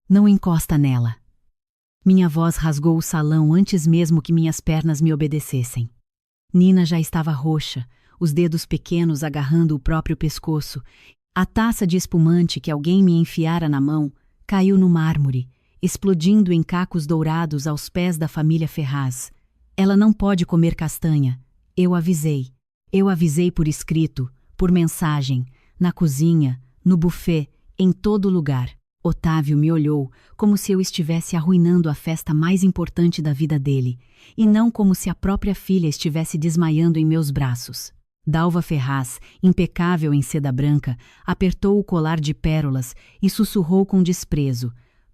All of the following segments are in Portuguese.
Não encosta nela. Minha voz rasgou o salão antes mesmo que minhas pernas me obedecessem. Nina já estava roxa, os dedos pequenos agarrando o próprio pescoço. A taça de espumante que alguém me enfiara na mão caiu no mármore, explodindo em cacos dourados aos pés da família Ferraz. Ela não pode comer castanha. Eu avisei. Eu avisei por escrito, por mensagem, na cozinha, no buffet, em todo lugar. Otávio me olhou como se eu estivesse arruinando a festa mais importante da vida dele, e não como se a própria filha estivesse desmaiando em meus braços. Dalva Ferraz, impecável em seda branca, apertou o colar de pérolas e sussurrou com desprezo: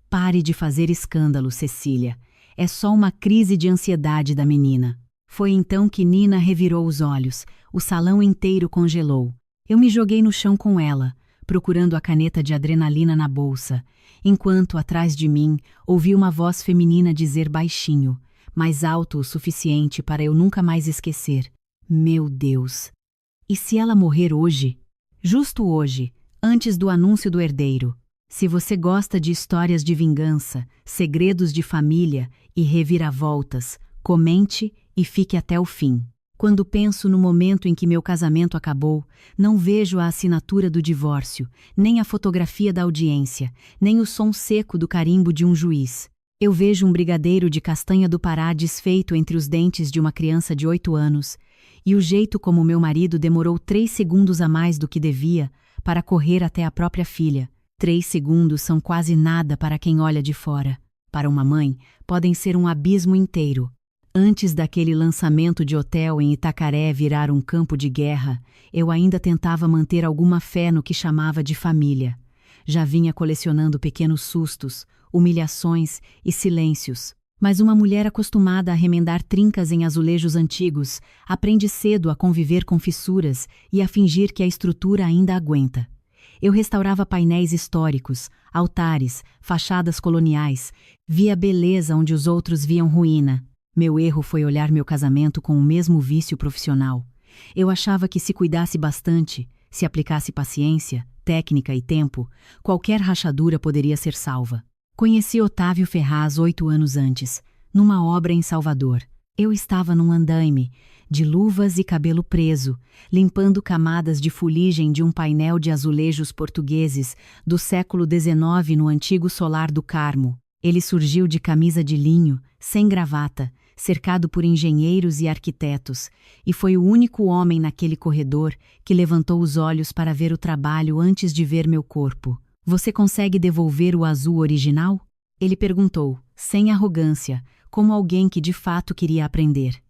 "Pare de fazer escândalo, Cecília. É só uma crise de ansiedade da menina." Foi então que Nina revirou os olhos. O salão inteiro congelou. Eu me joguei no chão com ela, procurando a caneta de adrenalina na bolsa, enquanto, atrás de mim, ouvi uma voz feminina dizer baixinho, mais alto o suficiente para eu nunca mais esquecer: "Meu Deus! E se ela morrer hoje? Justo hoje, antes do anúncio do herdeiro." Se você gosta de histórias de vingança, segredos de família e reviravoltas, comente e fique até o fim. Quando penso no momento em que meu casamento acabou, não vejo a assinatura do divórcio, nem a fotografia da audiência, nem o som seco do carimbo de um juiz. Eu vejo um brigadeiro de castanha do Pará desfeito entre os dentes de uma criança de 8 anos, e o jeito como meu marido demorou 3 segundos a mais do que devia para correr até a própria filha. 3 segundos são quase nada para quem olha de fora. Para uma mãe, podem ser um abismo inteiro. Antes daquele lançamento de hotel em Itacaré virar um campo de guerra, eu ainda tentava manter alguma fé no que chamava de família. Já vinha colecionando pequenos sustos, humilhações e silêncios. Mas uma mulher acostumada a remendar trincas em azulejos antigos aprende cedo a conviver com fissuras e a fingir que a estrutura ainda aguenta. Eu restaurava painéis históricos, altares, fachadas coloniais, via beleza onde os outros viam ruína. Meu erro foi olhar meu casamento com o mesmo vício profissional. Eu achava que se cuidasse bastante, se aplicasse paciência, técnica e tempo, qualquer rachadura poderia ser salva. Conheci Otávio Ferraz 8 anos antes, numa obra em Salvador. Eu estava num andaime, de luvas e cabelo preso, limpando camadas de fuligem de um painel de azulejos portugueses do século XIX no antigo Solar do Carmo. Ele surgiu de camisa de linho, sem gravata, cercado por engenheiros e arquitetos, e foi o único homem naquele corredor que levantou os olhos para ver o trabalho antes de ver meu corpo. "Você consegue devolver o azul original?" Ele perguntou, sem arrogância, como alguém que de fato queria aprender.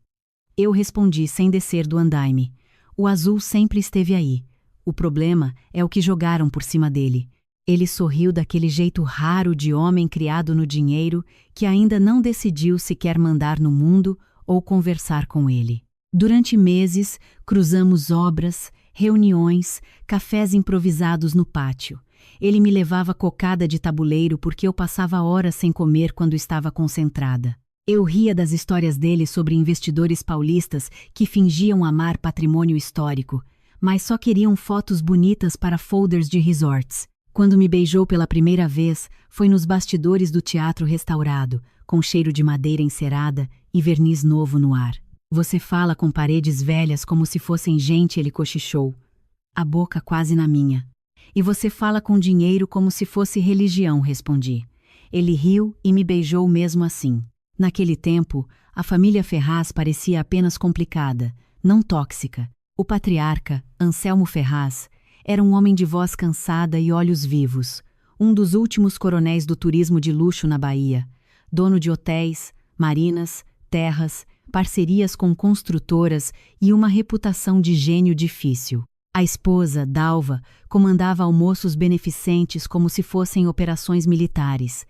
Eu respondi sem descer do andaime: "O azul sempre esteve aí. O problema é o que jogaram por cima dele." Ele sorriu daquele jeito raro de homem criado no dinheiro que ainda não decidiu se quer mandar no mundo ou conversar com ele. Durante meses, cruzamos obras, reuniões, cafés improvisados no pátio. Ele me levava cocada de tabuleiro porque eu passava horas sem comer quando estava concentrada. Eu ria das histórias dele sobre investidores paulistas que fingiam amar patrimônio histórico, mas só queriam fotos bonitas para folders de resorts. Quando me beijou pela primeira vez, foi nos bastidores do teatro restaurado, com cheiro de madeira encerada e verniz novo no ar. "Você fala com paredes velhas como se fossem gente", ele cochichou, a boca quase na minha. "E você fala com dinheiro como se fosse religião", respondi. Ele riu e me beijou mesmo assim. Naquele tempo, a família Ferraz parecia apenas complicada, não tóxica. O patriarca, Anselmo Ferraz, era um homem de voz cansada e olhos vivos, um dos últimos coronéis do turismo de luxo na Bahia, dono de hotéis, marinas, terras, parcerias com construtoras e uma reputação de gênio difícil. A esposa, Dalva, comandava almoços beneficentes como se fossem operações militares.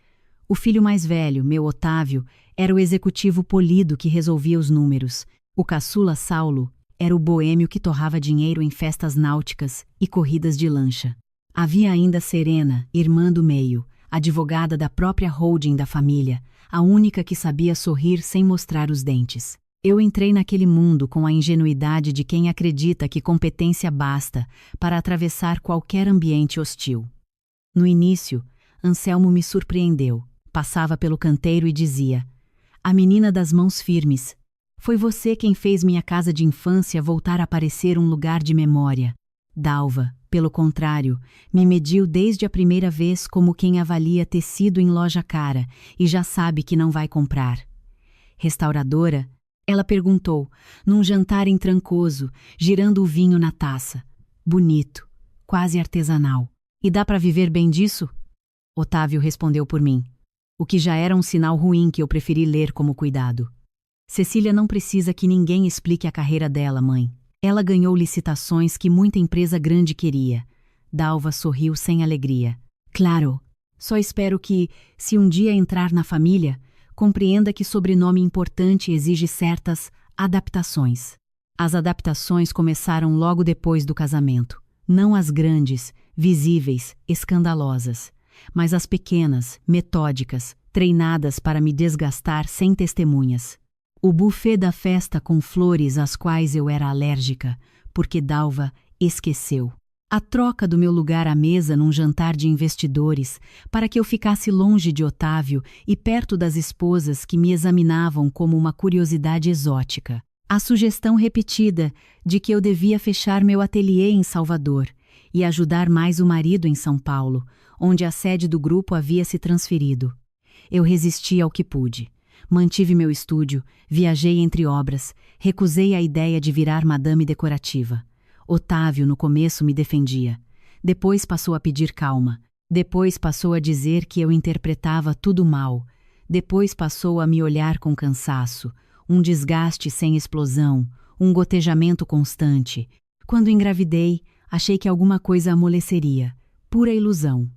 O filho mais velho, meu Otávio, era o executivo polido que resolvia os números. O caçula Saulo era o boêmio que torrava dinheiro em festas náuticas e corridas de lancha. Havia ainda Serena, irmã do meio, advogada da própria holding da família, a única que sabia sorrir sem mostrar os dentes. Eu entrei naquele mundo com a ingenuidade de quem acredita que competência basta para atravessar qualquer ambiente hostil. No início, Anselmo me surpreendeu. Passava pelo canteiro e dizia: "A menina das mãos firmes. Foi você quem fez minha casa de infância voltar a parecer um lugar de memória." Dalva, pelo contrário, me mediu desde a primeira vez como quem avalia tecido em loja cara e já sabe que não vai comprar. "Restauradora?" Ela perguntou, num jantar entrancoso, girando o vinho na taça. "Bonito, quase artesanal. E dá para viver bem disso?" Otávio respondeu por mim, o que já era um sinal ruim que eu preferi ler como cuidado. "Cecília não precisa que ninguém explique a carreira dela, mãe. Ela ganhou licitações que muita empresa grande queria." Dalva sorriu sem alegria. "Claro, só espero que, se um dia entrar na família, compreenda que sobrenome importante exige certas adaptações." As adaptações começaram logo depois do casamento. Não as grandes, visíveis, escandalosas, mas as pequenas, metódicas, treinadas para me desgastar sem testemunhas. O buffet da festa com flores às quais eu era alérgica, porque Dalva esqueceu. A troca do meu lugar à mesa num jantar de investidores para que eu ficasse longe de Otávio e perto das esposas que me examinavam como uma curiosidade exótica. A sugestão repetida de que eu devia fechar meu ateliê em Salvador e ajudar mais o marido em São Paulo, onde a sede do grupo havia se transferido. Eu resisti ao que pude. Mantive meu estúdio, viajei entre obras, recusei a ideia de virar madame decorativa. Otávio, no começo, me defendia. Depois passou a pedir calma. Depois passou a dizer que eu interpretava tudo mal. Depois passou a me olhar com cansaço, um desgaste sem explosão, um gotejamento constante. Quando engravidei, achei que alguma coisa amoleceria. Pura ilusão.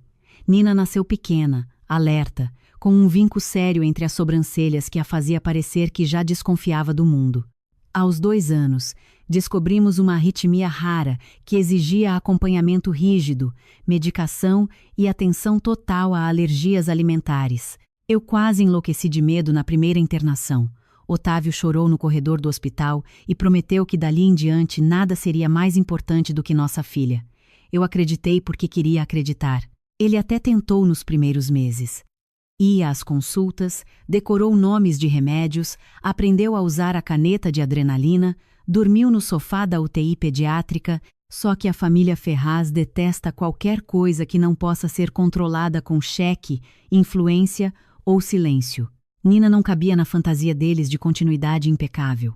Nina nasceu pequena, alerta, com um vinco sério entre as sobrancelhas que a fazia parecer que já desconfiava do mundo. Aos 2 anos, descobrimos uma arritmia rara que exigia acompanhamento rígido, medicação e atenção total a alergias alimentares. Eu quase enlouqueci de medo na primeira internação. Otávio chorou no corredor do hospital e prometeu que dali em diante nada seria mais importante do que nossa filha. Eu acreditei porque queria acreditar. Ele até tentou nos primeiros meses. Ia às consultas, decorou nomes de remédios, aprendeu a usar a caneta de adrenalina, dormiu no sofá da UTI pediátrica, só que a família Ferraz detesta qualquer coisa que não possa ser controlada com cheque, influência ou silêncio. Nina não cabia na fantasia deles de continuidade impecável.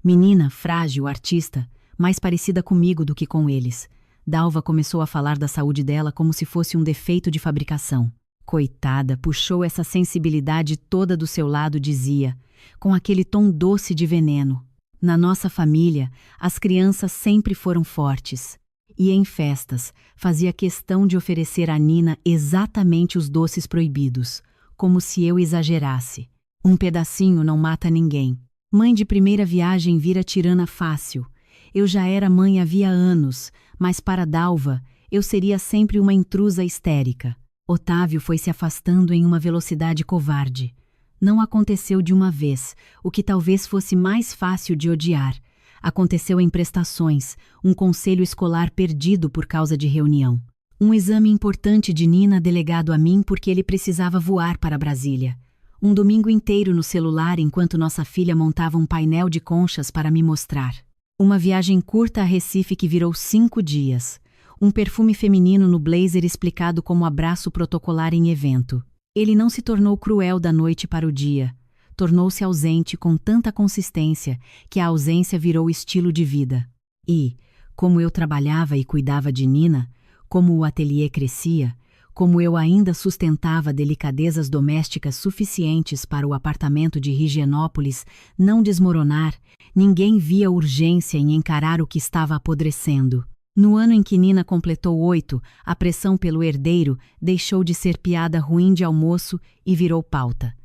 Menina, frágil, artista, mais parecida comigo do que com eles. Dalva começou a falar da saúde dela como se fosse um defeito de fabricação. Coitada, puxou essa sensibilidade toda do seu lado, dizia, com aquele tom doce de veneno. Na nossa família, as crianças sempre foram fortes. E em festas, fazia questão de oferecer a Nina exatamente os doces proibidos, como se eu exagerasse. Um pedacinho não mata ninguém. Mãe de primeira viagem vira tirana fácil. Eu já era mãe havia anos, mas para Dalva, eu seria sempre uma intrusa histérica. Otávio foi se afastando em uma velocidade covarde. Não aconteceu de uma vez, o que talvez fosse mais fácil de odiar. Aconteceu em prestações, um conselho escolar perdido por causa de reunião. Um exame importante de Nina delegado a mim porque ele precisava voar para Brasília. Um domingo inteiro no celular enquanto nossa filha montava um painel de conchas para me mostrar. Uma viagem curta a Recife que virou 5 dias. Um perfume feminino no blazer explicado como abraço protocolar em evento. Ele não se tornou cruel da noite para o dia. Tornou-se ausente com tanta consistência que a ausência virou estilo de vida. E, como eu trabalhava e cuidava de Nina, como o ateliê crescia, como eu ainda sustentava delicadezas domésticas suficientes para o apartamento de Higienópolis não desmoronar, ninguém via urgência em encarar o que estava apodrecendo. No ano em que Nina completou 8, a pressão pelo herdeiro deixou de ser piada ruim de almoço e virou pauta.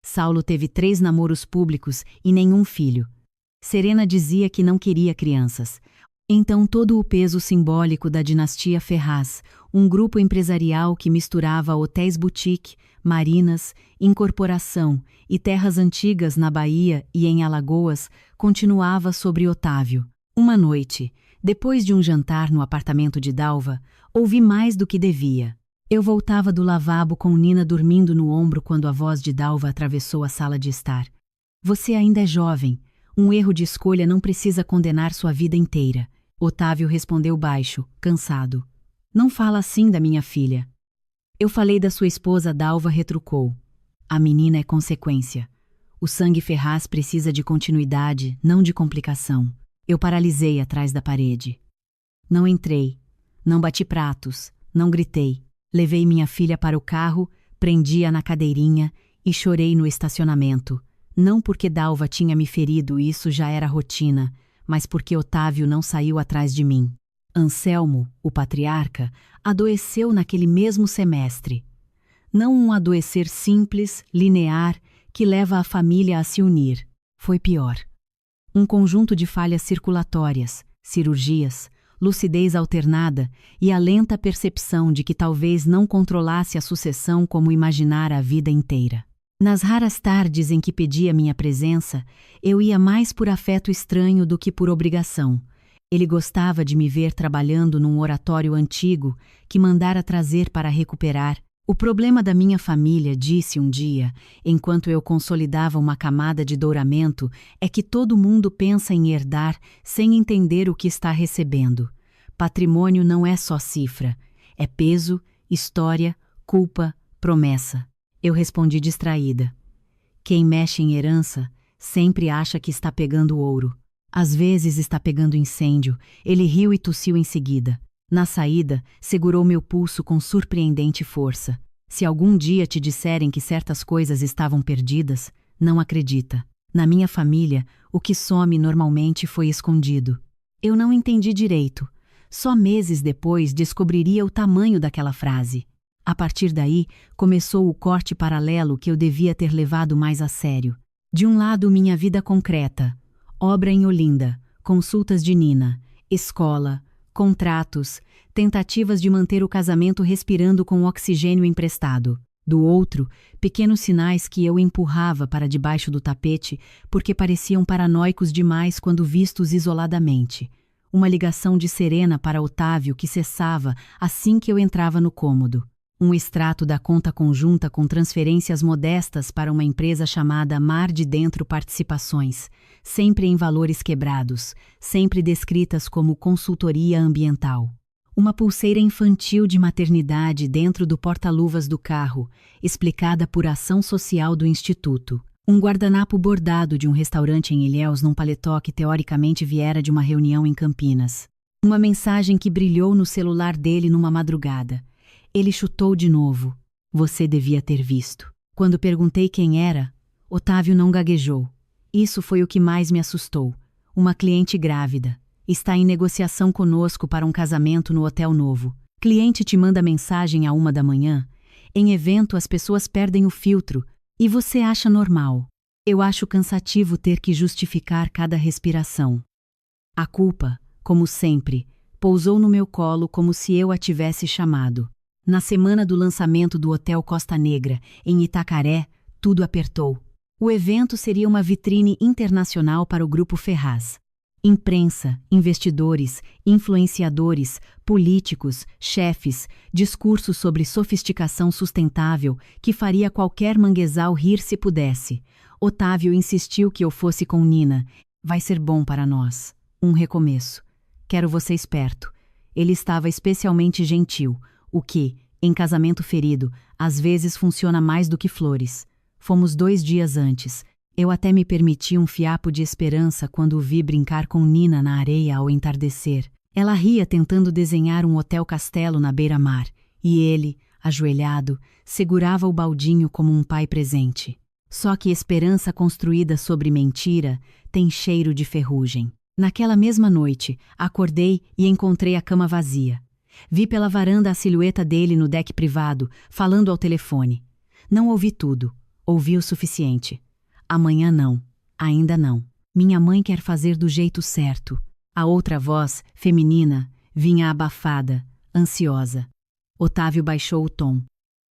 Saulo teve 3 namoros públicos e nenhum filho. Serena dizia que não queria crianças. Então todo o peso simbólico da dinastia Ferraz, um grupo empresarial que misturava hotéis boutique, marinas, incorporação e terras antigas na Bahia e em Alagoas, continuava sobre Otávio. Uma noite, depois de um jantar no apartamento de Dalva, ouvi mais do que devia. Eu voltava do lavabo com Nina dormindo no ombro quando a voz de Dalva atravessou a sala de estar. Você ainda é jovem. Um erro de escolha não precisa condenar sua vida inteira. Otávio respondeu baixo, cansado. Não fala assim da minha filha. Eu falei da sua esposa, Dalva retrucou. A menina é consequência. O sangue Ferraz precisa de continuidade, não de complicação. Eu paralisei atrás da parede. Não entrei. Não bati pratos. Não gritei. Levei minha filha para o carro, prendi-a na cadeirinha e chorei no estacionamento. Não porque Dalva tinha me ferido, isso já era rotina, mas porque Otávio não saiu atrás de mim. Anselmo, o patriarca, adoeceu naquele mesmo semestre. Não um adoecer simples, linear, que leva a família a se unir. Foi pior. Um conjunto de falhas circulatórias, cirurgias, lucidez alternada e a lenta percepção de que talvez não controlasse a sucessão como imaginara a vida inteira. Nas raras tardes em que pedia minha presença, eu ia mais por afeto estranho do que por obrigação. Ele gostava de me ver trabalhando num oratório antigo que mandara trazer para recuperar. O problema da minha família, disse um dia, enquanto eu consolidava uma camada de douramento, é que todo mundo pensa em herdar sem entender o que está recebendo. Patrimônio não é só cifra, é peso, história, culpa, promessa. Eu respondi distraída. Quem mexe em herança sempre acha que está pegando ouro. Às vezes está pegando incêndio. Ele riu e tossiu em seguida. Na saída, segurou meu pulso com surpreendente força. Se algum dia te disserem que certas coisas estavam perdidas, não acredita. Na minha família, o que some normalmente foi escondido. Eu não entendi direito. Só meses depois descobriria o tamanho daquela frase. A partir daí, começou o corte paralelo que eu devia ter levado mais a sério. De um lado, minha vida concreta. Obra em Olinda, consultas de Nina, escola, contratos, tentativas de manter o casamento respirando com oxigênio emprestado. Do outro, pequenos sinais que eu empurrava para debaixo do tapete porque pareciam paranoicos demais quando vistos isoladamente. Uma ligação de Serena para Otávio que cessava assim que eu entrava no cômodo. Um extrato da conta conjunta com transferências modestas para uma empresa chamada Mar de Dentro Participações, sempre em valores quebrados, sempre descritas como consultoria ambiental. Uma pulseira infantil de maternidade dentro do porta-luvas do carro, explicada por ação social do Instituto. Um guardanapo bordado de um restaurante em Ilhéus num paletó que teoricamente viera de uma reunião em Campinas. Uma mensagem que brilhou no celular dele numa madrugada. Ele chutou de novo. Você devia ter visto. Quando perguntei quem era, Otávio não gaguejou. Isso foi o que mais me assustou. Uma cliente grávida. Está em negociação conosco para um casamento no hotel novo. Cliente te manda mensagem à 1 da manhã. Em evento as pessoas perdem o filtro. E você acha normal. Eu acho cansativo ter que justificar cada respiração. A culpa, como sempre, pousou no meu colo como se eu a tivesse chamado. Na semana do lançamento do Hotel Costa Negra, em Itacaré, tudo apertou. O evento seria uma vitrine internacional para o Grupo Ferraz. Imprensa, investidores, influenciadores, políticos, chefes, discursos sobre sofisticação sustentável que faria qualquer manguezal rir se pudesse. Otávio insistiu que eu fosse com Nina. Vai ser bom para nós. Um recomeço. Quero vocês perto. Ele estava especialmente gentil. O que, em casamento ferido, às vezes funciona mais do que flores. Fomos 2 dias antes. Eu até me permiti um fiapo de esperança quando o vi brincar com Nina na areia ao entardecer. Ela ria tentando desenhar um hotel-castelo na beira-mar, e ele, ajoelhado, segurava o baldinho como um pai presente. Só que esperança construída sobre mentira tem cheiro de ferrugem. Naquela mesma noite, acordei e encontrei a cama vazia. Vi pela varanda a silhueta dele no deck privado, falando ao telefone. Não ouvi tudo. Ouvi o suficiente. Amanhã não. Ainda não. Minha mãe quer fazer do jeito certo. A outra voz, feminina, vinha abafada, ansiosa. Otávio baixou o tom.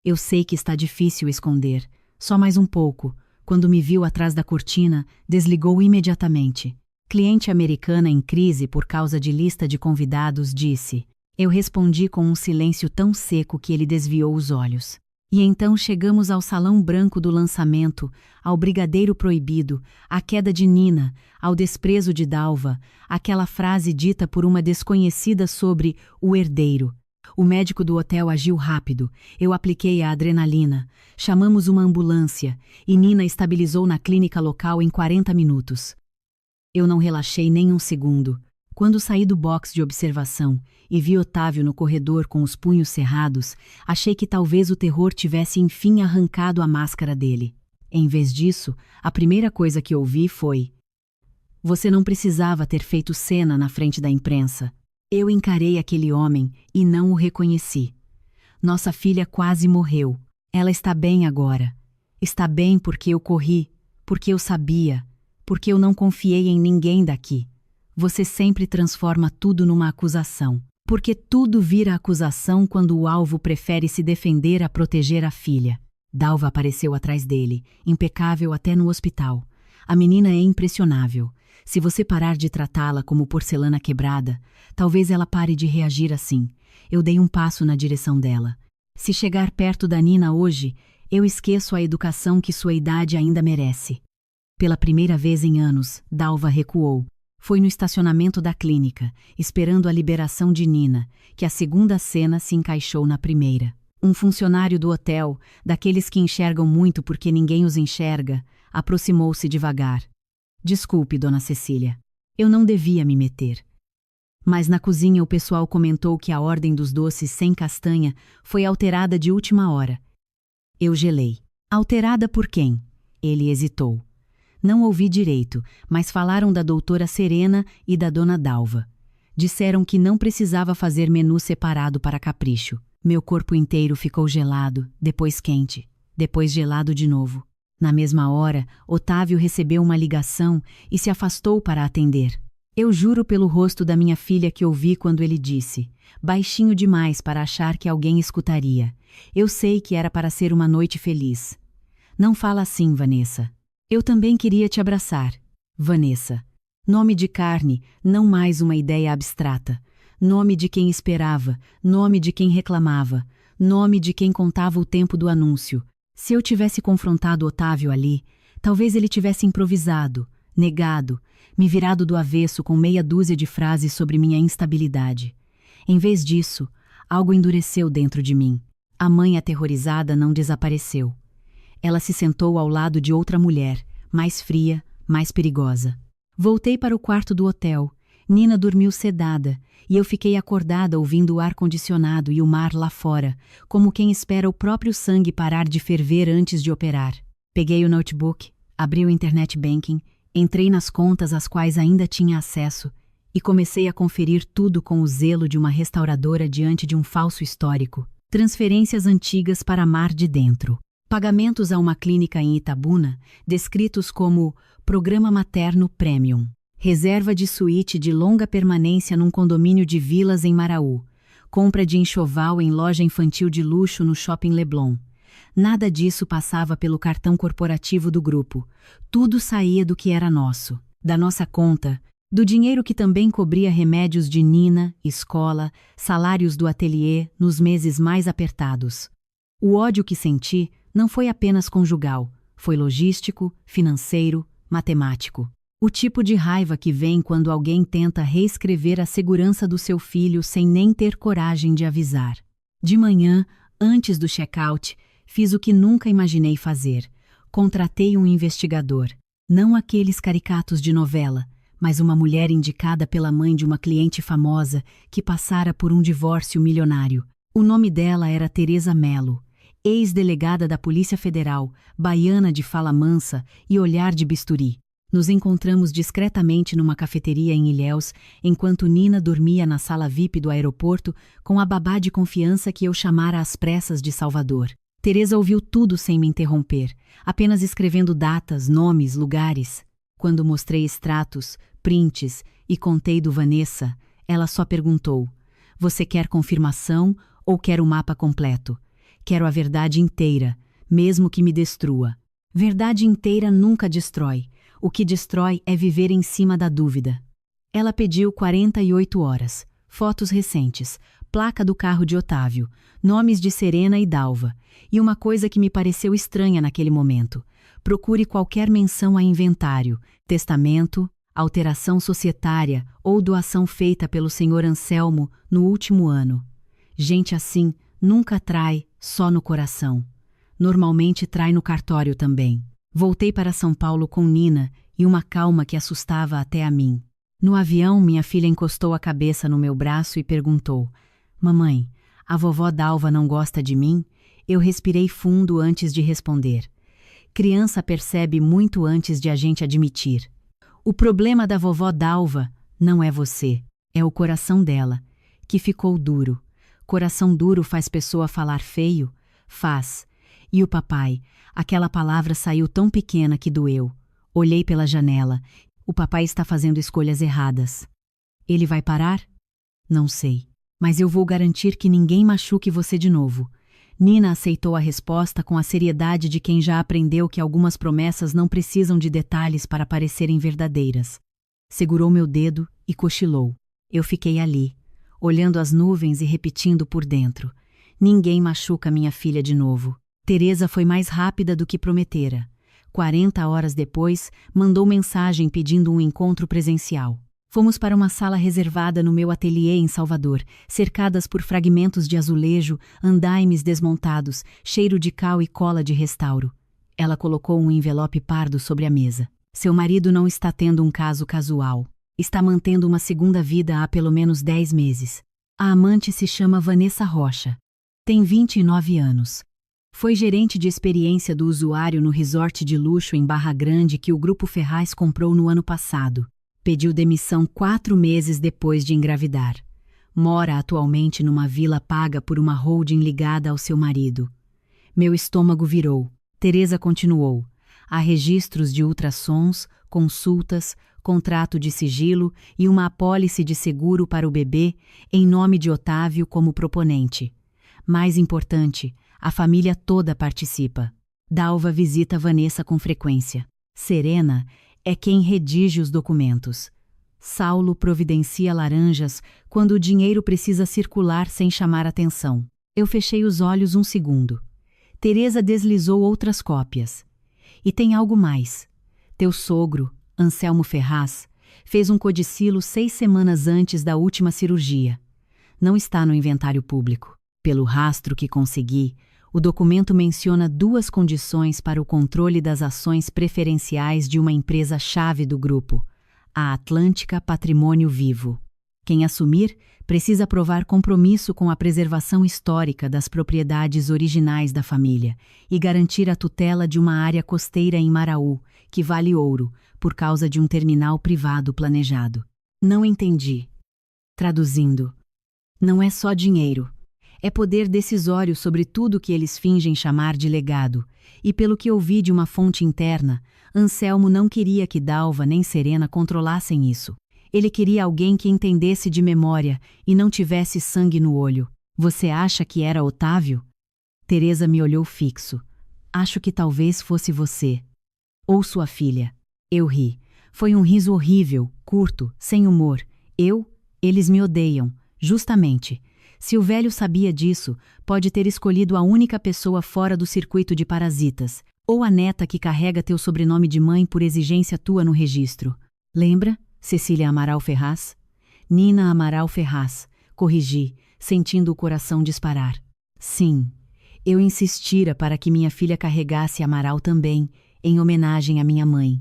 Eu sei que está difícil esconder. Só mais um pouco. Quando me viu atrás da cortina, desligou imediatamente. Cliente americana em crise por causa de lista de convidados disse: Eu respondi com um silêncio tão seco que ele desviou os olhos. E então chegamos ao salão branco do lançamento, ao brigadeiro proibido, à queda de Nina, ao desprezo de Dalva, aquela frase dita por uma desconhecida sobre o herdeiro. O médico do hotel agiu rápido. Eu apliquei a adrenalina. Chamamos uma ambulância e Nina estabilizou na clínica local em 40 minutos. Eu não relaxei nem um segundo. Quando saí do box de observação e vi Otávio no corredor com os punhos cerrados, achei que talvez o terror tivesse enfim arrancado a máscara dele. Em vez disso, a primeira coisa que ouvi foi: "Você não precisava ter feito cena na frente da imprensa." Eu encarei aquele homem e não o reconheci. Nossa filha quase morreu. Ela está bem agora. Está bem porque eu corri, porque eu sabia, porque eu não confiei em ninguém daqui. Você sempre transforma tudo numa acusação. Porque tudo vira acusação quando o alvo prefere se defender a proteger a filha. Dalva apareceu atrás dele, impecável até no hospital. A menina é impressionável. Se você parar de tratá-la como porcelana quebrada, talvez ela pare de reagir assim. Eu dei um passo na direção dela. Se chegar perto da Nina hoje, eu esqueço a educação que sua idade ainda merece. Pela primeira vez em anos, Dalva recuou. Foi no estacionamento da clínica, esperando a liberação de Nina, que a segunda cena se encaixou na primeira. Um funcionário do hotel, daqueles que enxergam muito porque ninguém os enxerga, aproximou-se devagar. "Desculpe, dona Cecília. Eu não devia me meter." Mas na cozinha o pessoal comentou que a ordem dos doces sem castanha foi alterada de última hora. Eu gelei. Alterada por quem? Ele hesitou. Não ouvi direito, mas falaram da doutora Serena e da dona Dalva. Disseram que não precisava fazer menu separado para capricho. Meu corpo inteiro ficou gelado, depois quente, depois gelado de novo. Na mesma hora, Otávio recebeu uma ligação e se afastou para atender. Eu juro pelo rosto da minha filha que ouvi quando ele disse, baixinho demais para achar que alguém escutaria: "Eu sei que era para ser uma noite feliz." "Não fala assim, Vanessa. Eu também queria te abraçar." Vanessa. Nome de carne, não mais uma ideia abstrata. Nome de quem esperava, nome de quem reclamava, nome de quem contava o tempo do anúncio. Se eu tivesse confrontado Otávio ali, talvez ele tivesse improvisado, negado, me virado do avesso com meia dúzia de frases sobre minha instabilidade. Em vez disso, algo endureceu dentro de mim. A mãe aterrorizada não desapareceu. Ela se sentou ao lado de outra mulher, mais fria, mais perigosa. Voltei para o quarto do hotel. Nina dormiu sedada, e eu fiquei acordada ouvindo o ar-condicionado e o mar lá fora, como quem espera o próprio sangue parar de ferver antes de operar. Peguei o notebook, abri o internet banking, entrei nas contas às quais ainda tinha acesso e comecei a conferir tudo com o zelo de uma restauradora diante de um falso histórico. Transferências antigas para mar de dentro. Pagamentos a uma clínica em Itabuna, descritos como Programa Materno Premium. Reserva de suíte de longa permanência num condomínio de vilas em Maraú. Compra de enxoval em loja infantil de luxo no Shopping Leblon. Nada disso passava pelo cartão corporativo do grupo. Tudo saía do que era nosso, da nossa conta, do dinheiro que também cobria remédios de Nina, escola, salários do ateliê nos meses mais apertados. O ódio que senti não foi apenas conjugal, foi logístico, financeiro, matemático. O tipo de raiva que vem quando alguém tenta reescrever a segurança do seu filho sem nem ter coragem de avisar. De manhã, antes do check-out, fiz o que nunca imaginei fazer. Contratei um investigador. Não aqueles caricatos de novela, mas uma mulher indicada pela mãe de uma cliente famosa que passara por um divórcio milionário. O nome dela era Teresa Mello, ex-delegada da Polícia Federal, baiana de fala mansa e olhar de bisturi. Nos encontramos discretamente numa cafeteria em Ilhéus, enquanto Nina dormia na sala VIP do aeroporto com a babá de confiança que eu chamara às pressas de Salvador. Teresa ouviu tudo sem me interromper, apenas escrevendo datas, nomes, lugares. Quando mostrei extratos, prints e contei do Vanessa, ela só perguntou: "Você quer confirmação ou quer o mapa completo?" "Quero a verdade inteira, mesmo que me destrua." Verdade inteira nunca destrói. O que destrói é viver em cima da dúvida. Ela pediu 48 horas, fotos recentes, placa do carro de Otávio, nomes de Serena e Dalva, e uma coisa que me pareceu estranha naquele momento. Procure qualquer menção a inventário, testamento, alteração societária ou doação feita pelo Sr. Anselmo no último ano. Gente assim nunca trai só no coração. Normalmente trai no cartório também. Voltei para São Paulo com Nina e uma calma que assustava até a mim. No avião, minha filha encostou a cabeça no meu braço e perguntou: Mamãe, a vovó Dalva não gosta de mim? Eu respirei fundo antes de responder. Criança percebe muito antes de a gente admitir. O problema da vovó Dalva não é você, é o coração dela, que ficou duro. Coração duro faz pessoa falar feio? Faz. E o papai? Aquela palavra saiu tão pequena que doeu. Olhei pela janela. O papai está fazendo escolhas erradas. Ele vai parar? Não sei. Mas eu vou garantir que ninguém machuque você de novo. Nina aceitou a resposta com a seriedade de quem já aprendeu que algumas promessas não precisam de detalhes para parecerem verdadeiras. Segurou meu dedo e cochilou. Eu fiquei ali, olhando as nuvens e repetindo por dentro: ninguém machuca minha filha de novo. Teresa foi mais rápida do que prometera. 40 horas depois, mandou mensagem pedindo um encontro presencial. Fomos para uma sala reservada no meu ateliê em Salvador, cercadas por fragmentos de azulejo, andaimes desmontados, cheiro de cal e cola de restauro. Ela colocou um envelope pardo sobre a mesa. Seu marido não está tendo um caso casual. Está mantendo uma segunda vida há pelo menos 10 meses. A amante se chama Vanessa Rocha. Tem 29 anos. Foi gerente de experiência do usuário no resort de luxo em Barra Grande que o Grupo Ferraz comprou no ano passado. Pediu demissão 4 meses depois de engravidar. Mora atualmente numa vila paga por uma holding ligada ao seu marido. Meu estômago virou. Teresa continuou. Há registros de ultrassons, consultas, contrato de sigilo e uma apólice de seguro para o bebê em nome de Otávio como proponente. Mais importante, a família toda participa. Dalva visita Vanessa com frequência. Serena é quem redige os documentos. Saulo providencia laranjas quando o dinheiro precisa circular sem chamar atenção. Eu fechei os olhos um segundo. Teresa deslizou outras cópias. E tem algo mais. Teu sogro, Anselmo Ferraz, fez um codicilo 6 semanas antes da última cirurgia. Não está no inventário público. Pelo rastro que consegui, o documento menciona 2 condições para o controle das ações preferenciais de uma empresa-chave do grupo, a Atlântica Patrimônio Vivo. Quem assumir precisa provar compromisso com a preservação histórica das propriedades originais da família e garantir a tutela de uma área costeira em Maraú, que vale ouro, por causa de um terminal privado planejado. Não entendi. Traduzindo, não é só dinheiro. É poder decisório sobre tudo que eles fingem chamar de legado, e pelo que ouvi de uma fonte interna, Anselmo não queria que Dalva nem Serena controlassem isso. Ele queria alguém que entendesse de memória e não tivesse sangue no olho. Você acha que era Otávio? Teresa me olhou fixo. Acho que talvez fosse você. Ou sua filha. Eu ri. Foi um riso horrível, curto, sem humor. Eles me odeiam, justamente. Se o velho sabia disso, pode ter escolhido a única pessoa fora do circuito de parasitas, ou a neta que carrega teu sobrenome de mãe por exigência tua no registro. Lembra? Cecília Amaral Ferraz? Nina Amaral Ferraz, corrigi, sentindo o coração disparar. Sim, eu insistira para que minha filha carregasse Amaral também, em homenagem à minha mãe.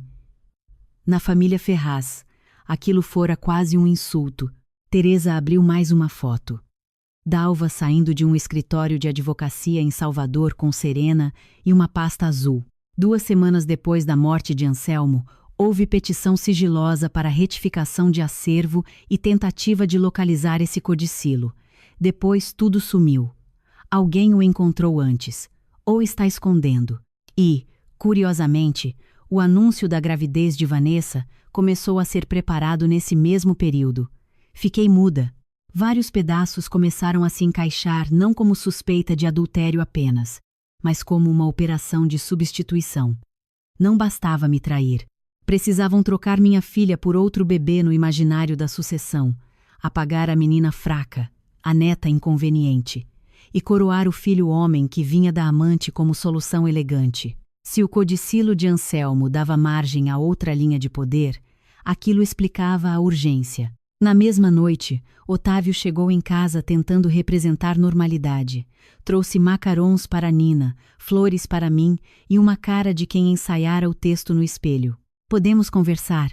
Na família Ferraz, aquilo fora quase um insulto. Teresa abriu mais uma foto. Dalva saindo de um escritório de advocacia em Salvador com Serena e uma pasta azul. 2 semanas depois da morte de Anselmo, houve petição sigilosa para retificação de acervo e tentativa de localizar esse codicilo. Depois tudo sumiu. Alguém o encontrou antes, ou está escondendo. E, curiosamente, o anúncio da gravidez de Vanessa começou a ser preparado nesse mesmo período. Fiquei muda. Vários pedaços começaram a se encaixar não como suspeita de adultério apenas, mas como uma operação de substituição. Não bastava me trair. Precisavam trocar minha filha por outro bebê no imaginário da sucessão, apagar a menina fraca, a neta inconveniente, e coroar o filho homem que vinha da amante como solução elegante. Se o codicilo de Anselmo dava margem a outra linha de poder, aquilo explicava a urgência. Na mesma noite, Otávio chegou em casa tentando representar normalidade. Trouxe macarons para Nina, flores para mim e uma cara de quem ensaiara o texto no espelho. Podemos conversar?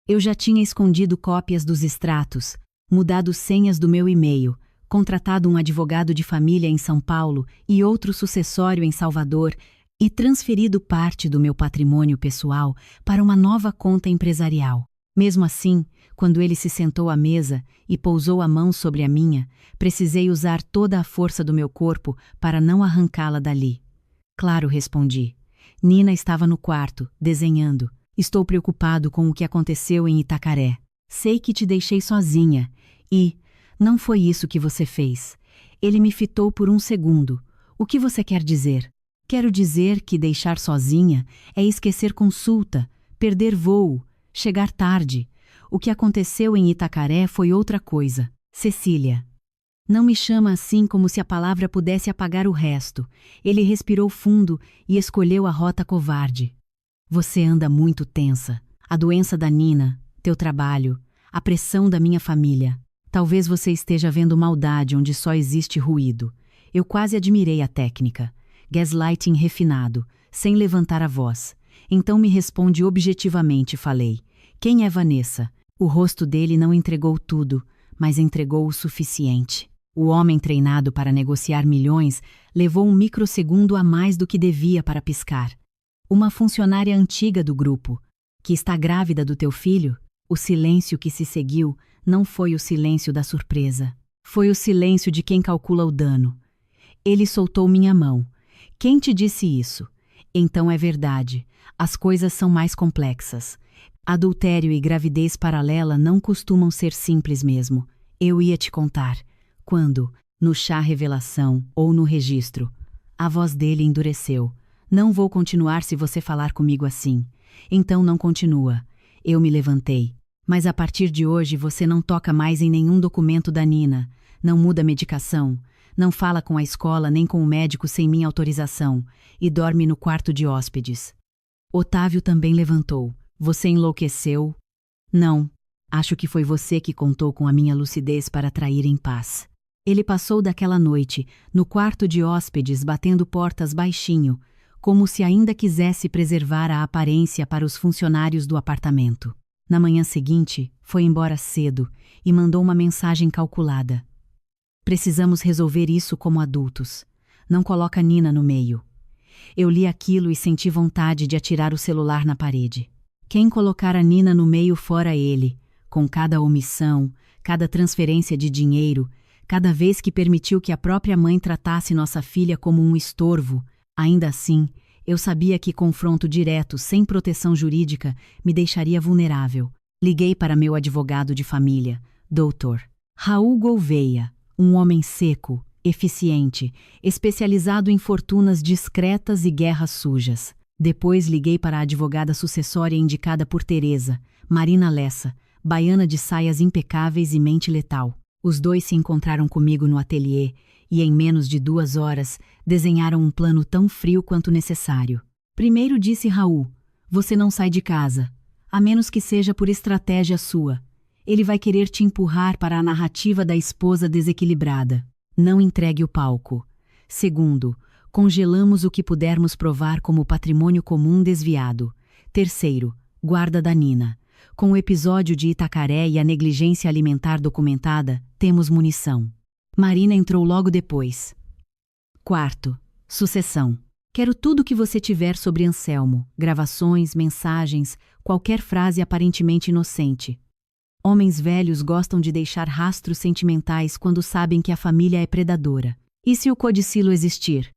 Eu já tinha escondido cópias dos extratos, mudado senhas do meu e-mail, contratado um advogado de família em São Paulo e outro sucessório em Salvador e transferido parte do meu patrimônio pessoal para uma nova conta empresarial. Mesmo assim, quando ele se sentou à mesa e pousou a mão sobre a minha, precisei usar toda a força do meu corpo para não arrancá-la dali. Claro, respondi. Nina estava no quarto, desenhando. Estou preocupado com o que aconteceu em Itacaré. Sei que te deixei sozinha e... Não foi isso que você fez. Ele me fitou por um segundo. O que você quer dizer? Quero dizer que deixar sozinha é esquecer consulta, perder voo, chegar tarde. O que aconteceu em Itacaré foi outra coisa. Cecília. Não me chama assim como se a palavra pudesse apagar o resto. Ele respirou fundo e escolheu a rota covarde. Você anda muito tensa. A doença da Nina, teu trabalho, a pressão da minha família. Talvez você esteja vendo maldade onde só existe ruído. Eu quase admirei a técnica. Gaslighting refinado, sem levantar a voz. Então me responde objetivamente, falei. Quem é Vanessa? O rosto dele não entregou tudo, mas entregou o suficiente. O homem treinado para negociar milhões levou um microsegundo a mais do que devia para piscar. Uma funcionária antiga do grupo, que está grávida do teu filho? O silêncio que se seguiu não foi o silêncio da surpresa. Foi o silêncio de quem calcula o dano. Ele soltou minha mão. Quem te disse isso? Então é verdade. As coisas são mais complexas. Adultério e gravidez paralela não costumam ser simples mesmo. Eu ia te contar. Quando? No chá revelação ou no registro. A voz dele endureceu. Não vou continuar se você falar comigo assim. Então não continua. Eu me levantei. Mas a partir de hoje você não toca mais em nenhum documento da Nina, não muda a medicação, não fala com a escola nem com o médico sem minha autorização e dorme no quarto de hóspedes. Otávio também levantou. Você enlouqueceu? Não. Acho que foi você que contou com a minha lucidez para trair em paz. Ele passou daquela noite, no quarto de hóspedes, batendo portas baixinho, como se ainda quisesse preservar a aparência para os funcionários do apartamento. Na manhã seguinte, foi embora cedo e mandou uma mensagem calculada. Precisamos resolver isso como adultos. Não coloca Nina no meio. Eu li aquilo e senti vontade de atirar o celular na parede. Quem colocar a Nina no meio fora ele, com cada omissão, cada transferência de dinheiro, cada vez que permitiu que a própria mãe tratasse nossa filha como um estorvo, ainda assim, eu sabia que confronto direto, sem proteção jurídica, me deixaria vulnerável. Liguei para meu advogado de família, Dr. Raul Gouveia, um homem seco, eficiente, especializado em fortunas discretas e guerras sujas. Depois liguei para a advogada sucessória indicada por Teresa, Marina Lessa, baiana de saias impecáveis e mente letal. Os dois se encontraram comigo no ateliê e, em menos de 2 horas, desenharam um plano tão frio quanto necessário. Primeiro disse Raul, você não sai de casa, a menos que seja por estratégia sua. Ele vai querer te empurrar para a narrativa da esposa desequilibrada. Não entregue o palco. Segundo, congelamos o que pudermos provar como patrimônio comum desviado. Terceiro, guarda da Nina. Com o episódio de Itacaré e a negligência alimentar documentada, temos munição. Marina entrou logo depois. Quarto, sucessão. Quero tudo que você tiver sobre Anselmo, gravações, mensagens, qualquer frase aparentemente inocente. Homens velhos gostam de deixar rastros sentimentais quando sabem que a família é predadora. E se o codicilo existir?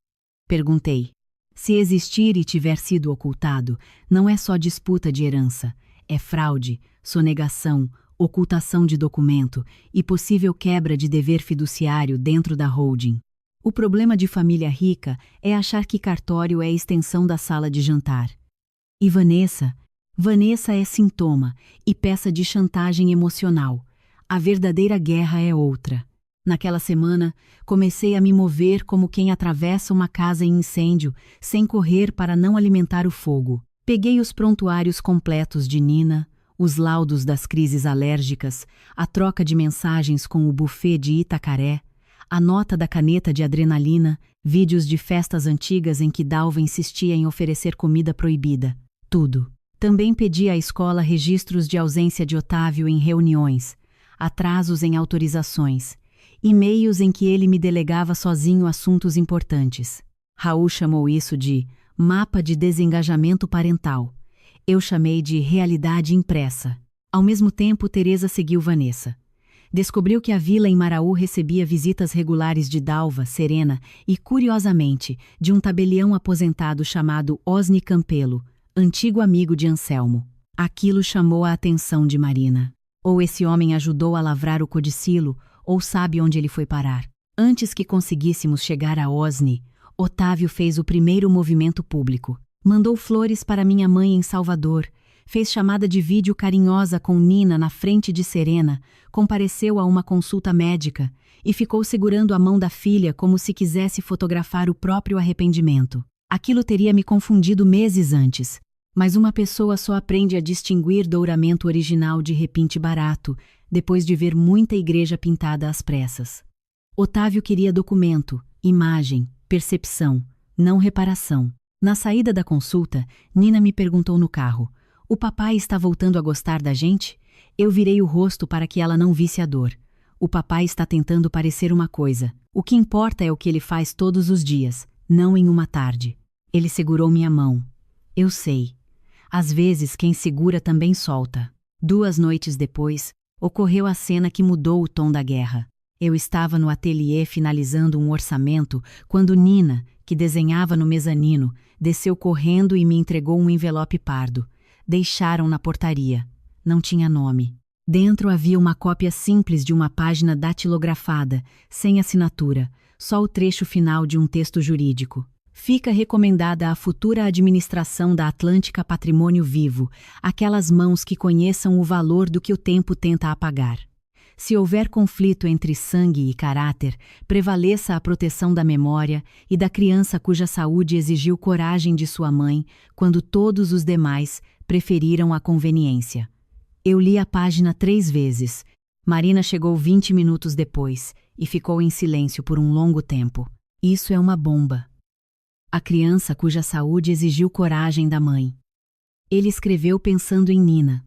Perguntei. Se existir e tiver sido ocultado, não é só disputa de herança, é fraude, sonegação, ocultação de documento e possível quebra de dever fiduciário dentro da holding. O problema de família rica é achar que cartório é extensão da sala de jantar. E Vanessa? Vanessa é sintoma e peça de chantagem emocional. A verdadeira guerra é outra. Naquela semana, comecei a me mover como quem atravessa uma casa em incêndio, sem correr para não alimentar o fogo. Peguei os prontuários completos de Nina, os laudos das crises alérgicas, a troca de mensagens com o buffet de Itacaré, a nota da caneta de adrenalina, vídeos de festas antigas em que Dalva insistia em oferecer comida proibida. Tudo. Também pedi à escola registros de ausência de Otávio em reuniões, atrasos em autorizações, e-mails em que ele me delegava sozinho assuntos importantes. Raul chamou isso de mapa de desengajamento parental. Eu chamei de realidade impressa. Ao mesmo tempo, Teresa seguiu Vanessa. Descobriu que a vila em Maraú recebia visitas regulares de Dalva, Serena e, curiosamente, de um tabelião aposentado chamado Osni Campelo, antigo amigo de Anselmo. Aquilo chamou a atenção de Marina. Ou esse homem ajudou a lavrar o codicilo, ou sabe onde ele foi parar. Antes que conseguíssemos chegar a Osni, Otávio fez o primeiro movimento público. Mandou flores para minha mãe em Salvador, fez chamada de vídeo carinhosa com Nina na frente de Serena, compareceu a uma consulta médica e ficou segurando a mão da filha como se quisesse fotografar o próprio arrependimento. Aquilo teria me confundido meses antes, mas uma pessoa só aprende a distinguir douramento original de repinte barato, depois de ver muita igreja pintada às pressas. Otávio queria documento, imagem, percepção, não reparação. Na saída da consulta, Nina me perguntou no carro: "O papai está voltando a gostar da gente?" Eu virei o rosto para que ela não visse a dor. O papai está tentando parecer uma coisa. O que importa é o que ele faz todos os dias, não em uma tarde. Ele segurou minha mão. Eu sei. Às vezes quem segura também solta. 2 noites depois, ocorreu a cena que mudou o tom da guerra. Eu estava no ateliê finalizando um orçamento quando Nina, que desenhava no mezanino, desceu correndo e me entregou um envelope pardo. Deixaram na portaria. Não tinha nome. Dentro havia uma cópia simples de uma página datilografada, sem assinatura, só o trecho final de um texto jurídico. Fica recomendada à futura administração da Atlântica Patrimônio Vivo, aquelas mãos que conheçam o valor do que o tempo tenta apagar. Se houver conflito entre sangue e caráter, prevaleça a proteção da memória e da criança cuja saúde exigiu coragem de sua mãe, quando todos os demais preferiram a conveniência. Eu li a página 3 vezes. Marina chegou 20 minutos depois e ficou em silêncio por um longo tempo. Isso é uma bomba. A criança cuja saúde exigiu coragem da mãe. Ele escreveu pensando em Nina.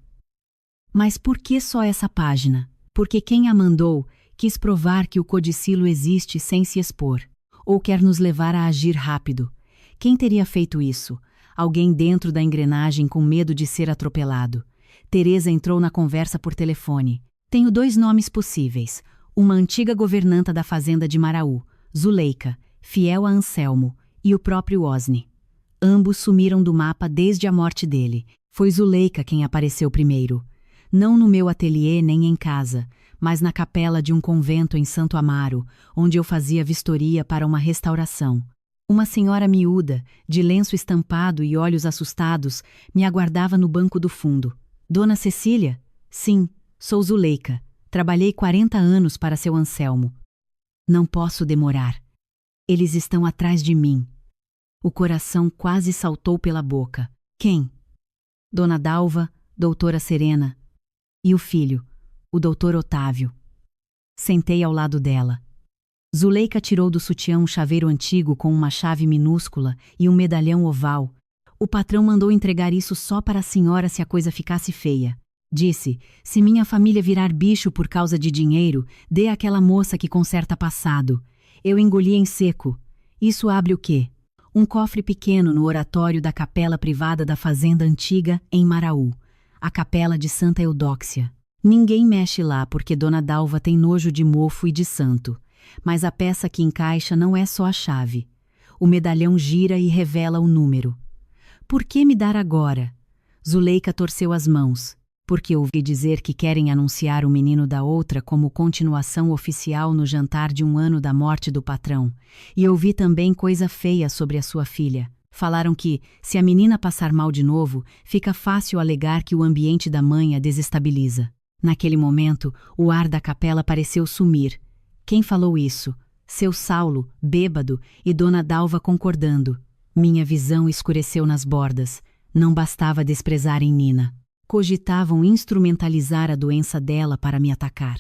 Mas por que só essa página? Porque quem a mandou quis provar que o codicilo existe sem se expor, ou quer nos levar a agir rápido. Quem teria feito isso? Alguém dentro da engrenagem com medo de ser atropelado. Teresa entrou na conversa por telefone. Tenho 2 nomes possíveis. Uma antiga governanta da fazenda de Maraú, Zuleika, fiel a Anselmo, e o próprio Osni. Ambos sumiram do mapa desde a morte dele. Foi Zuleika quem apareceu primeiro. Não no meu ateliê nem em casa, mas na capela de um convento em Santo Amaro, onde eu fazia vistoria para uma restauração. Uma senhora miúda, de lenço estampado e olhos assustados, me aguardava no banco do fundo. Dona Cecília? Sim, sou Zuleika. Trabalhei 40 anos para seu Anselmo. Não posso demorar. Eles estão atrás de mim. O coração quase saltou pela boca. Quem? Dona Dalva, doutora Serena. E o filho, o doutor Otávio. Sentei ao lado dela. Zuleika tirou do sutiã um chaveiro antigo com uma chave minúscula e um medalhão oval. O patrão mandou entregar isso só para a senhora se a coisa ficasse feia. Disse, se minha família virar bicho por causa de dinheiro, dê àquela moça que conserta passado. Eu engoli em seco. Isso abre o quê? Um cofre pequeno no oratório da capela privada da fazenda antiga em Maraú. A capela de Santa Eudóxia. Ninguém mexe lá porque Dona Dalva tem nojo de mofo e de santo. Mas a peça que encaixa não é só a chave. O medalhão gira e revela o número. Por que me dar agora? Zuleika torceu as mãos. Porque ouvi dizer que querem anunciar o menino da outra como continuação oficial no jantar de 1 ano da morte do patrão. E ouvi também coisa feia sobre a sua filha. Falaram que, se a menina passar mal de novo, fica fácil alegar que o ambiente da mãe a desestabiliza. Naquele momento, o ar da capela pareceu sumir. Quem falou isso? Seu Saulo, bêbado, e Dona Dalva concordando. Minha visão escureceu nas bordas. Não bastava desprezarem Nina. Cogitavam instrumentalizar a doença dela para me atacar.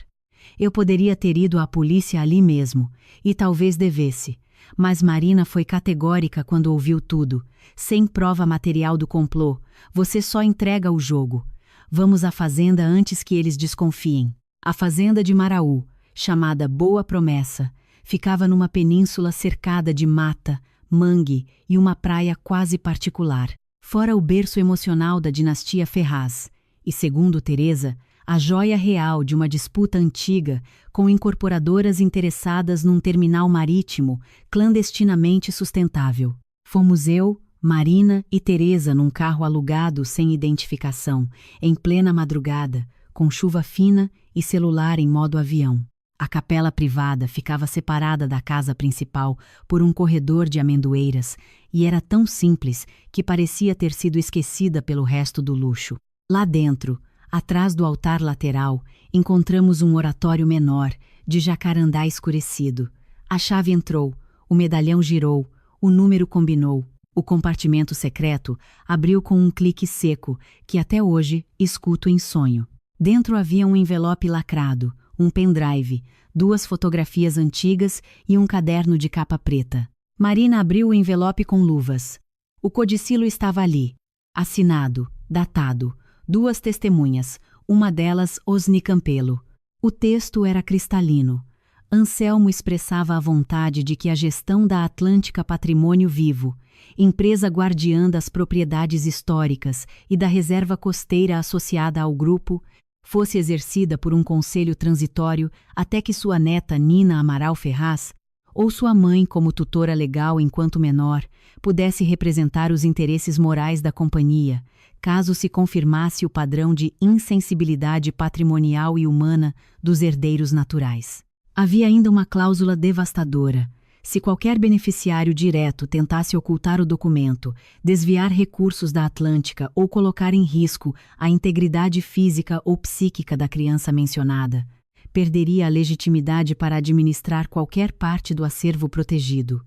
Eu poderia ter ido à polícia ali mesmo, e talvez devesse, mas Marina foi categórica quando ouviu tudo. Sem prova material do complô, você só entrega o jogo. Vamos à fazenda antes que eles desconfiem. A fazenda de Maraú, chamada Boa Promessa, ficava numa península cercada de mata, mangue e uma praia quase particular, fora o berço emocional da dinastia Ferraz, e, segundo Teresa, a joia real de uma disputa antiga com incorporadoras interessadas num terminal marítimo clandestinamente sustentável. Fomos eu, Marina e Teresa num carro alugado sem identificação, em plena madrugada, com chuva fina e celular em modo avião. A capela privada ficava separada da casa principal por um corredor de amendoeiras e era tão simples que parecia ter sido esquecida pelo resto do luxo. Lá dentro, atrás do altar lateral, encontramos um oratório menor, de jacarandá escurecido. A chave entrou, o medalhão girou, o número combinou. O compartimento secreto abriu com um clique seco, que até hoje escuto em sonho. Dentro havia um envelope lacrado, um pendrive, 2 fotografias antigas e um caderno de capa preta. Marina abriu o envelope com luvas. O codicilo estava ali, assinado, datado, 2 testemunhas, uma delas Osni Campelo. O texto era cristalino. Anselmo expressava a vontade de que a gestão da Atlântica Patrimônio Vivo, empresa guardiã das propriedades históricas e da reserva costeira associada ao grupo, fosse exercida por um conselho transitório até que sua neta Nina Amaral Ferraz, ou sua mãe como tutora legal enquanto menor, pudesse representar os interesses morais da companhia, caso se confirmasse o padrão de insensibilidade patrimonial e humana dos herdeiros naturais. Havia ainda uma cláusula devastadora. Se qualquer beneficiário direto tentasse ocultar o documento, desviar recursos da Atlântica ou colocar em risco a integridade física ou psíquica da criança mencionada, perderia a legitimidade para administrar qualquer parte do acervo protegido.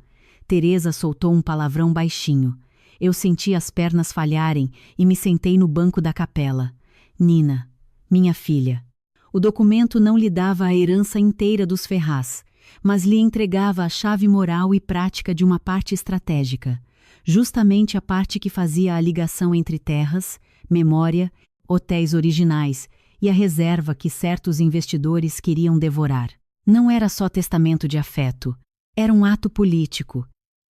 Teresa soltou um palavrão baixinho. Eu senti as pernas falharem e me sentei no banco da capela. Nina, minha filha. O documento não lhe dava a herança inteira dos Ferraz, mas lhe entregava a chave moral e prática de uma parte estratégica, justamente a parte que fazia a ligação entre terras, memória, hotéis originais e a reserva que certos investidores queriam devorar. Não era só testamento de afeto, era um ato político,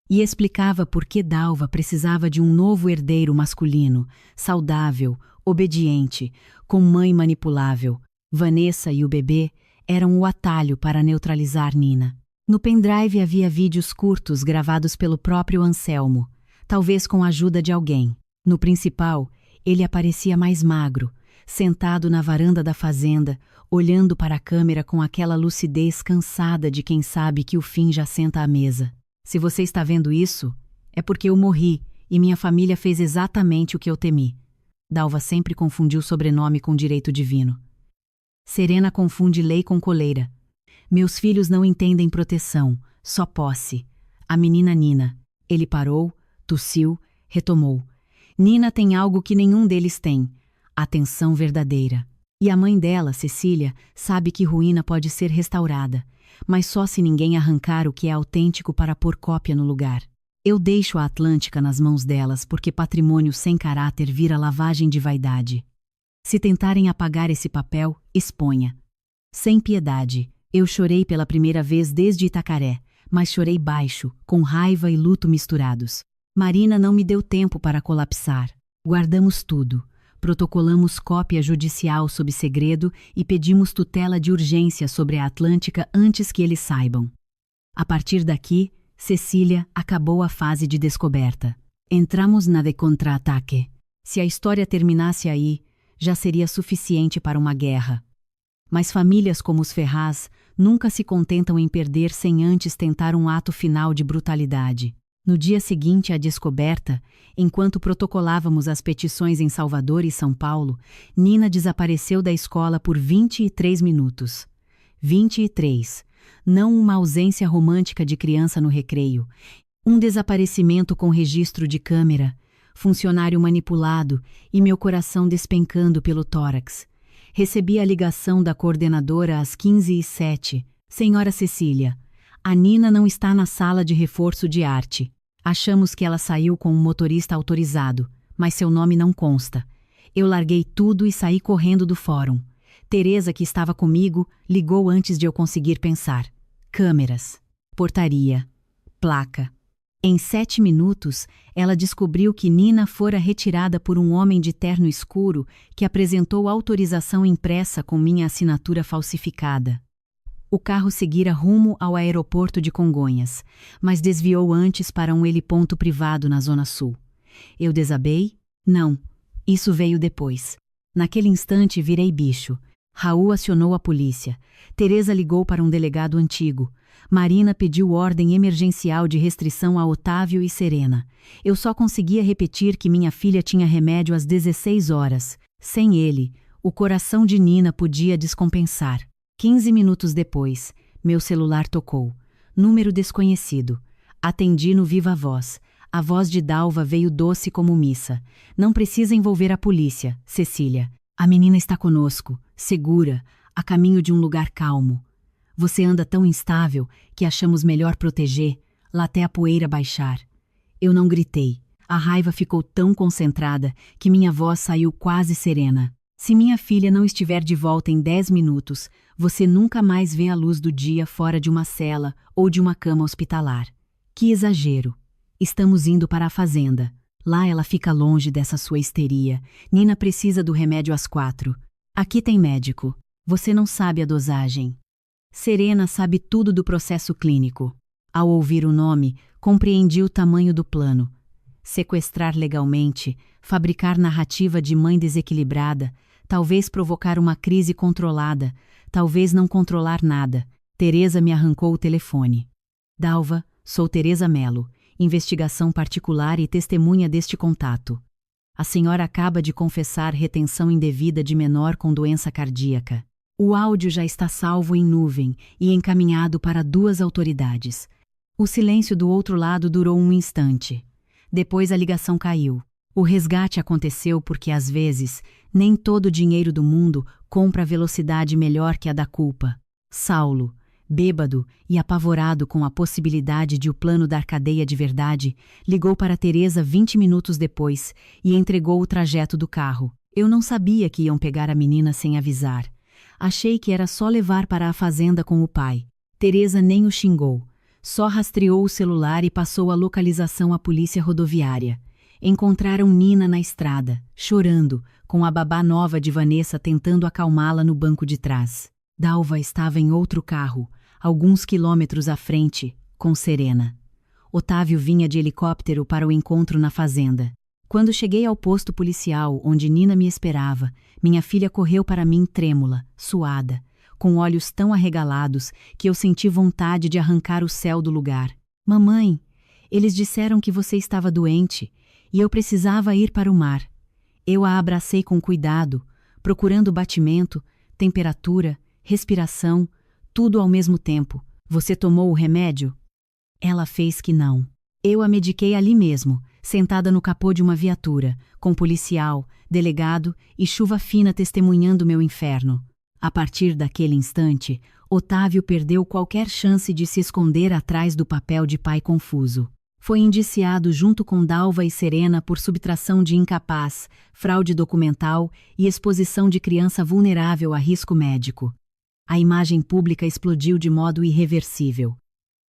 e explicava por que Dalva precisava de um novo herdeiro masculino, saudável, obediente, com mãe manipulável. Vanessa e o bebê eram o atalho para neutralizar Nina. No pendrive havia vídeos curtos gravados pelo próprio Anselmo, talvez com a ajuda de alguém. No principal, ele aparecia mais magro, sentado na varanda da fazenda, olhando para a câmera com aquela lucidez cansada de quem sabe que o fim já senta à mesa. Se você está vendo isso, é porque eu morri e minha família fez exatamente o que eu temi. Dalva sempre confundiu sobrenome com direito divino. Serena confunde lei com coleira. Meus filhos não entendem proteção, só posse. A menina Nina. Ele parou, tossiu, retomou. Nina tem algo que nenhum deles tem. Atenção verdadeira. E a mãe dela, Cecília, sabe que ruína pode ser restaurada, mas só se ninguém arrancar o que é autêntico para pôr cópia no lugar. Eu deixo a Atlântica nas mãos delas porque patrimônio sem caráter vira lavagem de vaidade. Se tentarem apagar esse papel, exponha. Sem piedade, eu chorei pela primeira vez desde Itacaré, mas chorei baixo, com raiva e luto misturados. Marina não me deu tempo para colapsar. Guardamos tudo. Protocolamos cópia judicial sob segredo e pedimos tutela de urgência sobre a Atlântica antes que eles saibam. A partir daqui, Cecília acabou a fase de descoberta. Entramos na de contra-ataque. Se a história terminasse aí, já seria suficiente para uma guerra. Mas famílias como os Ferraz nunca se contentam em perder sem antes tentar um ato final de brutalidade. No dia seguinte à descoberta, enquanto protocolávamos as petições em Salvador e São Paulo, Nina desapareceu da escola por 23 minutos. 23. não uma ausência romântica de criança no recreio. Um desaparecimento com registro de câmera, funcionário manipulado e meu coração despencando pelo tórax. Recebi a ligação da coordenadora às 15h07. Senhora Cecília, a Nina não está na sala de reforço de arte. Achamos que ela saiu com um motorista autorizado, mas seu nome não consta. Eu larguei tudo e saí correndo do fórum. Teresa, que estava comigo, ligou antes de eu conseguir pensar. Câmeras, portaria, placa. Em 7 minutos, ela descobriu que Nina fora retirada por um homem de terno escuro que apresentou autorização impressa com minha assinatura falsificada. O carro seguira rumo ao aeroporto de Congonhas, mas desviou antes para um heliponto privado na Zona Sul. Eu desabei? Não. Isso veio depois. Naquele instante virei bicho. Raul acionou a polícia. Teresa ligou para um delegado antigo. Marina pediu ordem emergencial de restrição a Otávio e Serena. Eu só conseguia repetir que minha filha tinha remédio às 16 horas. Sem ele, o coração de Nina podia descompensar. 15 minutos depois, meu celular tocou. Número desconhecido. Atendi no viva voz. A voz de Dalva veio doce como missa. Não precisa envolver a polícia, Cecília. A menina está conosco, segura, a caminho de um lugar calmo. Você anda tão instável que achamos melhor proteger, lá até a poeira baixar. Eu não gritei. A raiva ficou tão concentrada que minha voz saiu quase serena. Se minha filha não estiver de volta em 10 minutos, você nunca mais vê a luz do dia fora de uma cela ou de uma cama hospitalar. Que exagero. Estamos indo para a fazenda. Lá ela fica longe dessa sua histeria. Nina precisa do remédio às 4. Aqui tem médico. Você não sabe a dosagem. Serena sabe tudo do processo clínico. Ao ouvir o nome, compreendi o tamanho do plano. Sequestrar legalmente, fabricar narrativa de mãe desequilibrada, talvez provocar uma crise controlada, talvez não controlar nada. Teresa me arrancou o telefone. Dalva, sou Teresa Melo, investigação particular e testemunha deste contato. A senhora acaba de confessar retenção indevida de menor com doença cardíaca. O áudio já está salvo em nuvem e encaminhado para 2 autoridades. O silêncio do outro lado durou um instante. Depois a ligação caiu. O resgate aconteceu porque, às vezes, nem todo o dinheiro do mundo compra velocidade melhor que a da culpa. Saulo, bêbado e apavorado com a possibilidade de o plano dar cadeia de verdade, ligou para Teresa 20 minutos depois e entregou o trajeto do carro. Eu não sabia que iam pegar a menina sem avisar. Achei que era só levar para a fazenda com o pai. Teresa nem o xingou. Só rastreou o celular e passou a localização à polícia rodoviária. Encontraram Nina na estrada, chorando, com a babá nova de Vanessa tentando acalmá-la no banco de trás. Dalva estava em outro carro, alguns quilômetros à frente, com Serena. Otávio vinha de helicóptero para o encontro na fazenda. Quando cheguei ao posto policial, onde Nina me esperava, minha filha correu para mim trêmula, suada, com olhos tão arregalados que eu senti vontade de arrancar o céu do lugar. Mamãe, eles disseram que você estava doente e eu precisava ir para o mar. Eu a abracei com cuidado, procurando batimento, temperatura, respiração, tudo ao mesmo tempo. Você tomou o remédio? Ela fez que não. Eu a mediquei ali mesmo, sentada no capô de uma viatura, com policial, delegado e chuva fina testemunhando meu inferno. A partir daquele instante, Otávio perdeu qualquer chance de se esconder atrás do papel de pai confuso. Foi indiciado junto com Dalva e Serena por subtração de incapaz, fraude documental e exposição de criança vulnerável a risco médico. A imagem pública explodiu de modo irreversível.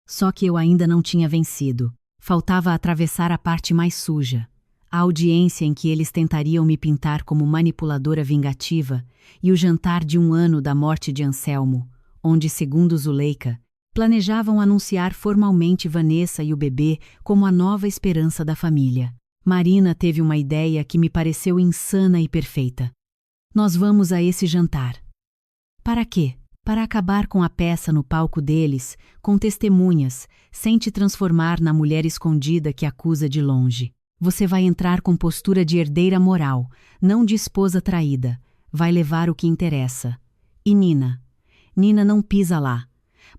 Só que eu ainda não tinha vencido. Faltava atravessar a parte mais suja, a audiência em que eles tentariam me pintar como manipuladora vingativa e o jantar de 1 ano da morte de Anselmo, onde, segundo Zuleika, planejavam anunciar formalmente Vanessa e o bebê como a nova esperança da família. Marina teve uma ideia que me pareceu insana e perfeita. Nós vamos a esse jantar. Para quê? Para acabar com a peça no palco deles, com testemunhas, sem te transformar na mulher escondida que acusa de longe. Você vai entrar com postura de herdeira moral, não de esposa traída. Vai levar o que interessa. E Nina? Nina não pisa lá.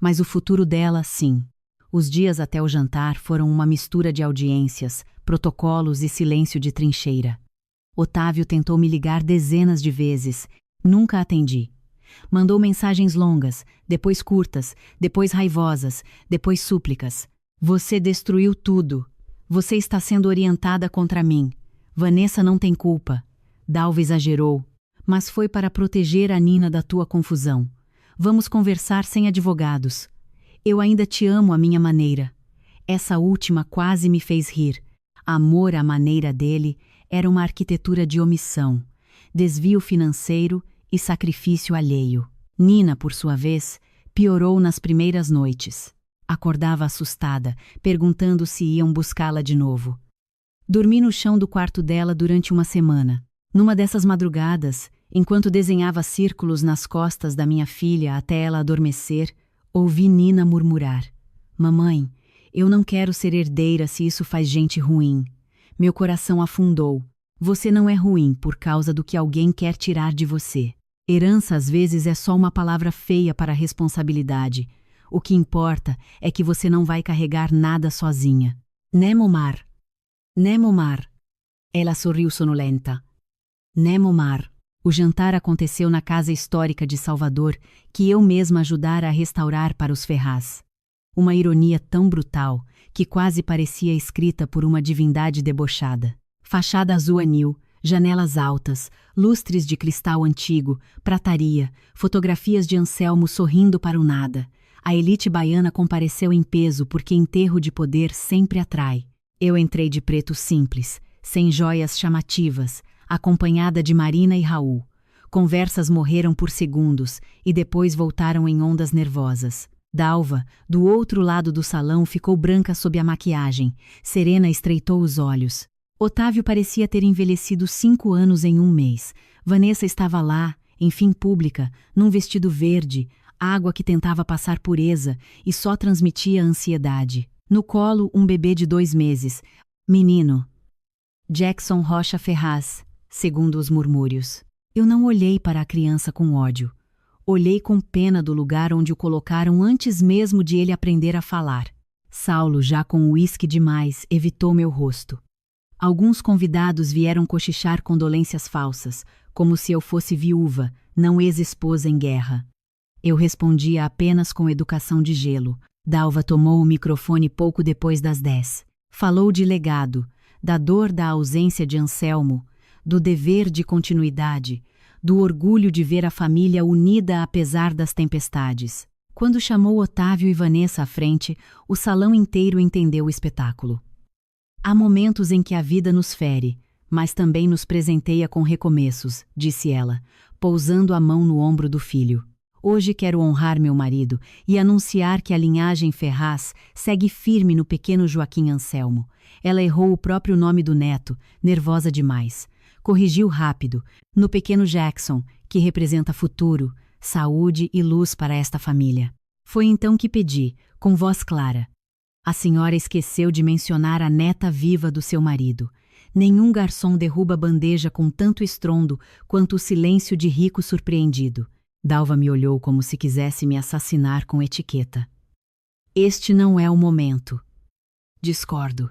mas o futuro dela, sim. Os dias até o jantar foram uma mistura de audiências, protocolos e silêncio de trincheira. Otávio tentou me ligar dezenas de vezes. Nunca atendi. Mandou mensagens longas, depois curtas, depois raivosas, depois súplicas. Você destruiu tudo. Você está sendo orientada contra mim. Vanessa não tem culpa. Dalva exagerou. Mas foi para proteger a Nina da tua confusão. Vamos conversar sem advogados. Eu ainda te amo à minha maneira. Essa última quase me fez rir. Amor à maneira dele era uma arquitetura de omissão, desvio financeiro e sacrifício alheio. Nina, por sua vez, piorou nas primeiras noites. Acordava assustada, perguntando se iam buscá-la de novo. Dormi no chão do quarto dela durante uma semana. Numa dessas madrugadas, enquanto desenhava círculos nas costas da minha filha até ela adormecer, ouvi Nina murmurar: Mamãe, eu não quero ser herdeira se isso faz gente ruim. Meu coração afundou. Você não é ruim por causa do que alguém quer tirar de você. Herança às vezes é só uma palavra feia para a responsabilidade. O que importa é que você não vai carregar nada sozinha. Né, Momar? Né, Momar? Ela sorriu sonolenta. Né, Momar? O jantar aconteceu na casa histórica de Salvador, que eu mesma ajudara a restaurar para os Ferraz. Uma ironia tão brutal que quase parecia escrita por uma divindade debochada. Fachada azul anil, janelas altas, lustres de cristal antigo, prataria, fotografias de Anselmo sorrindo para o nada. A elite baiana compareceu em peso porque enterro de poder sempre atrai. Eu entrei de preto simples, sem joias chamativas, acompanhada de Marina e Raul. Conversas morreram por segundos e depois voltaram em ondas nervosas. Dalva, do outro lado do salão, ficou branca sob a maquiagem. Serena estreitou os olhos. Otávio parecia ter envelhecido 5 anos em um mês. Vanessa estava lá, enfim pública, num vestido verde, água que tentava passar pureza e só transmitia ansiedade. No colo, um bebê de 2 meses. Menino. Jackson Rocha Ferraz, segundo os murmúrios. Eu não olhei para a criança com ódio. Olhei com pena do lugar onde o colocaram antes mesmo de ele aprender a falar. Saulo, já com uísque demais, evitou meu rosto. Alguns convidados vieram cochichar condolências falsas, como se eu fosse viúva, não ex-esposa em guerra. Eu respondia apenas com educação de gelo. Dalva tomou o microfone pouco depois das 10. Falou de legado, da dor da ausência de Anselmo, do dever de continuidade, do orgulho de ver a família unida apesar das tempestades. Quando chamou Otávio e Vanessa à frente, o salão inteiro entendeu o espetáculo. Há momentos em que a vida nos fere, mas também nos presenteia com recomeços, disse ela, pousando a mão no ombro do filho. Hoje quero honrar meu marido e anunciar que a linhagem Ferraz segue firme no pequeno Joaquim Anselmo. Ela errou o próprio nome do neto, nervosa demais. Corrigiu rápido, no pequeno Jackson, que representa futuro, saúde e luz para esta família. Foi então que pedi, com voz clara. A senhora esqueceu de mencionar a neta viva do seu marido. Nenhum garçom derruba a bandeja com tanto estrondo quanto o silêncio de rico surpreendido. Dalva me olhou como se quisesse me assassinar com etiqueta. Este não é o momento. Discordo.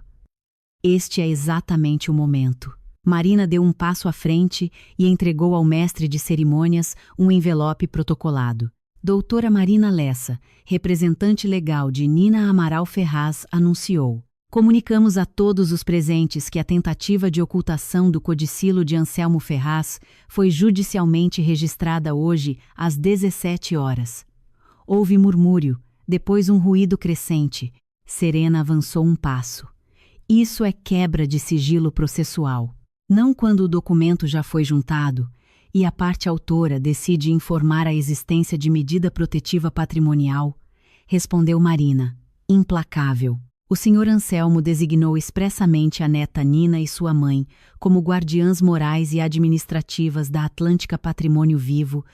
Este é exatamente o momento. Marina deu um passo à frente e entregou ao mestre de cerimônias um envelope protocolado. Doutora Marina Lessa, representante legal de Nina Amaral Ferraz, anunciou. Comunicamos a todos os presentes que a tentativa de ocultação do codicilo de Anselmo Ferraz foi judicialmente registrada hoje às 17 horas. Houve murmúrio, depois um ruído crescente. Serena avançou um passo. Isso é quebra de sigilo processual. Não quando o documento já foi juntado e a parte autora decide informar a existência de medida protetiva patrimonial, respondeu Marina, implacável. O Sr. Anselmo designou expressamente a neta Nina e sua mãe como guardiãs morais e administrativas da Atlântica Patrimônio Vivo,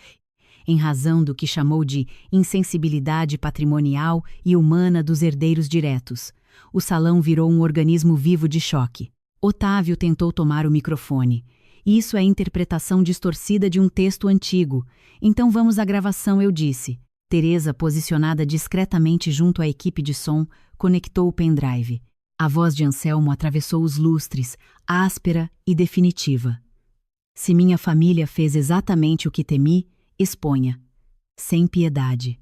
em razão do que chamou de insensibilidade patrimonial e humana dos herdeiros diretos. O salão virou um organismo vivo de choque. Otávio tentou tomar o microfone. Isso é interpretação distorcida de um texto antigo. Então vamos à gravação, eu disse. Teresa, posicionada discretamente junto à equipe de som, conectou o pendrive. A voz de Anselmo atravessou os lustres, áspera e definitiva. Se minha família fez exatamente o que temi, exponha. Sem piedade.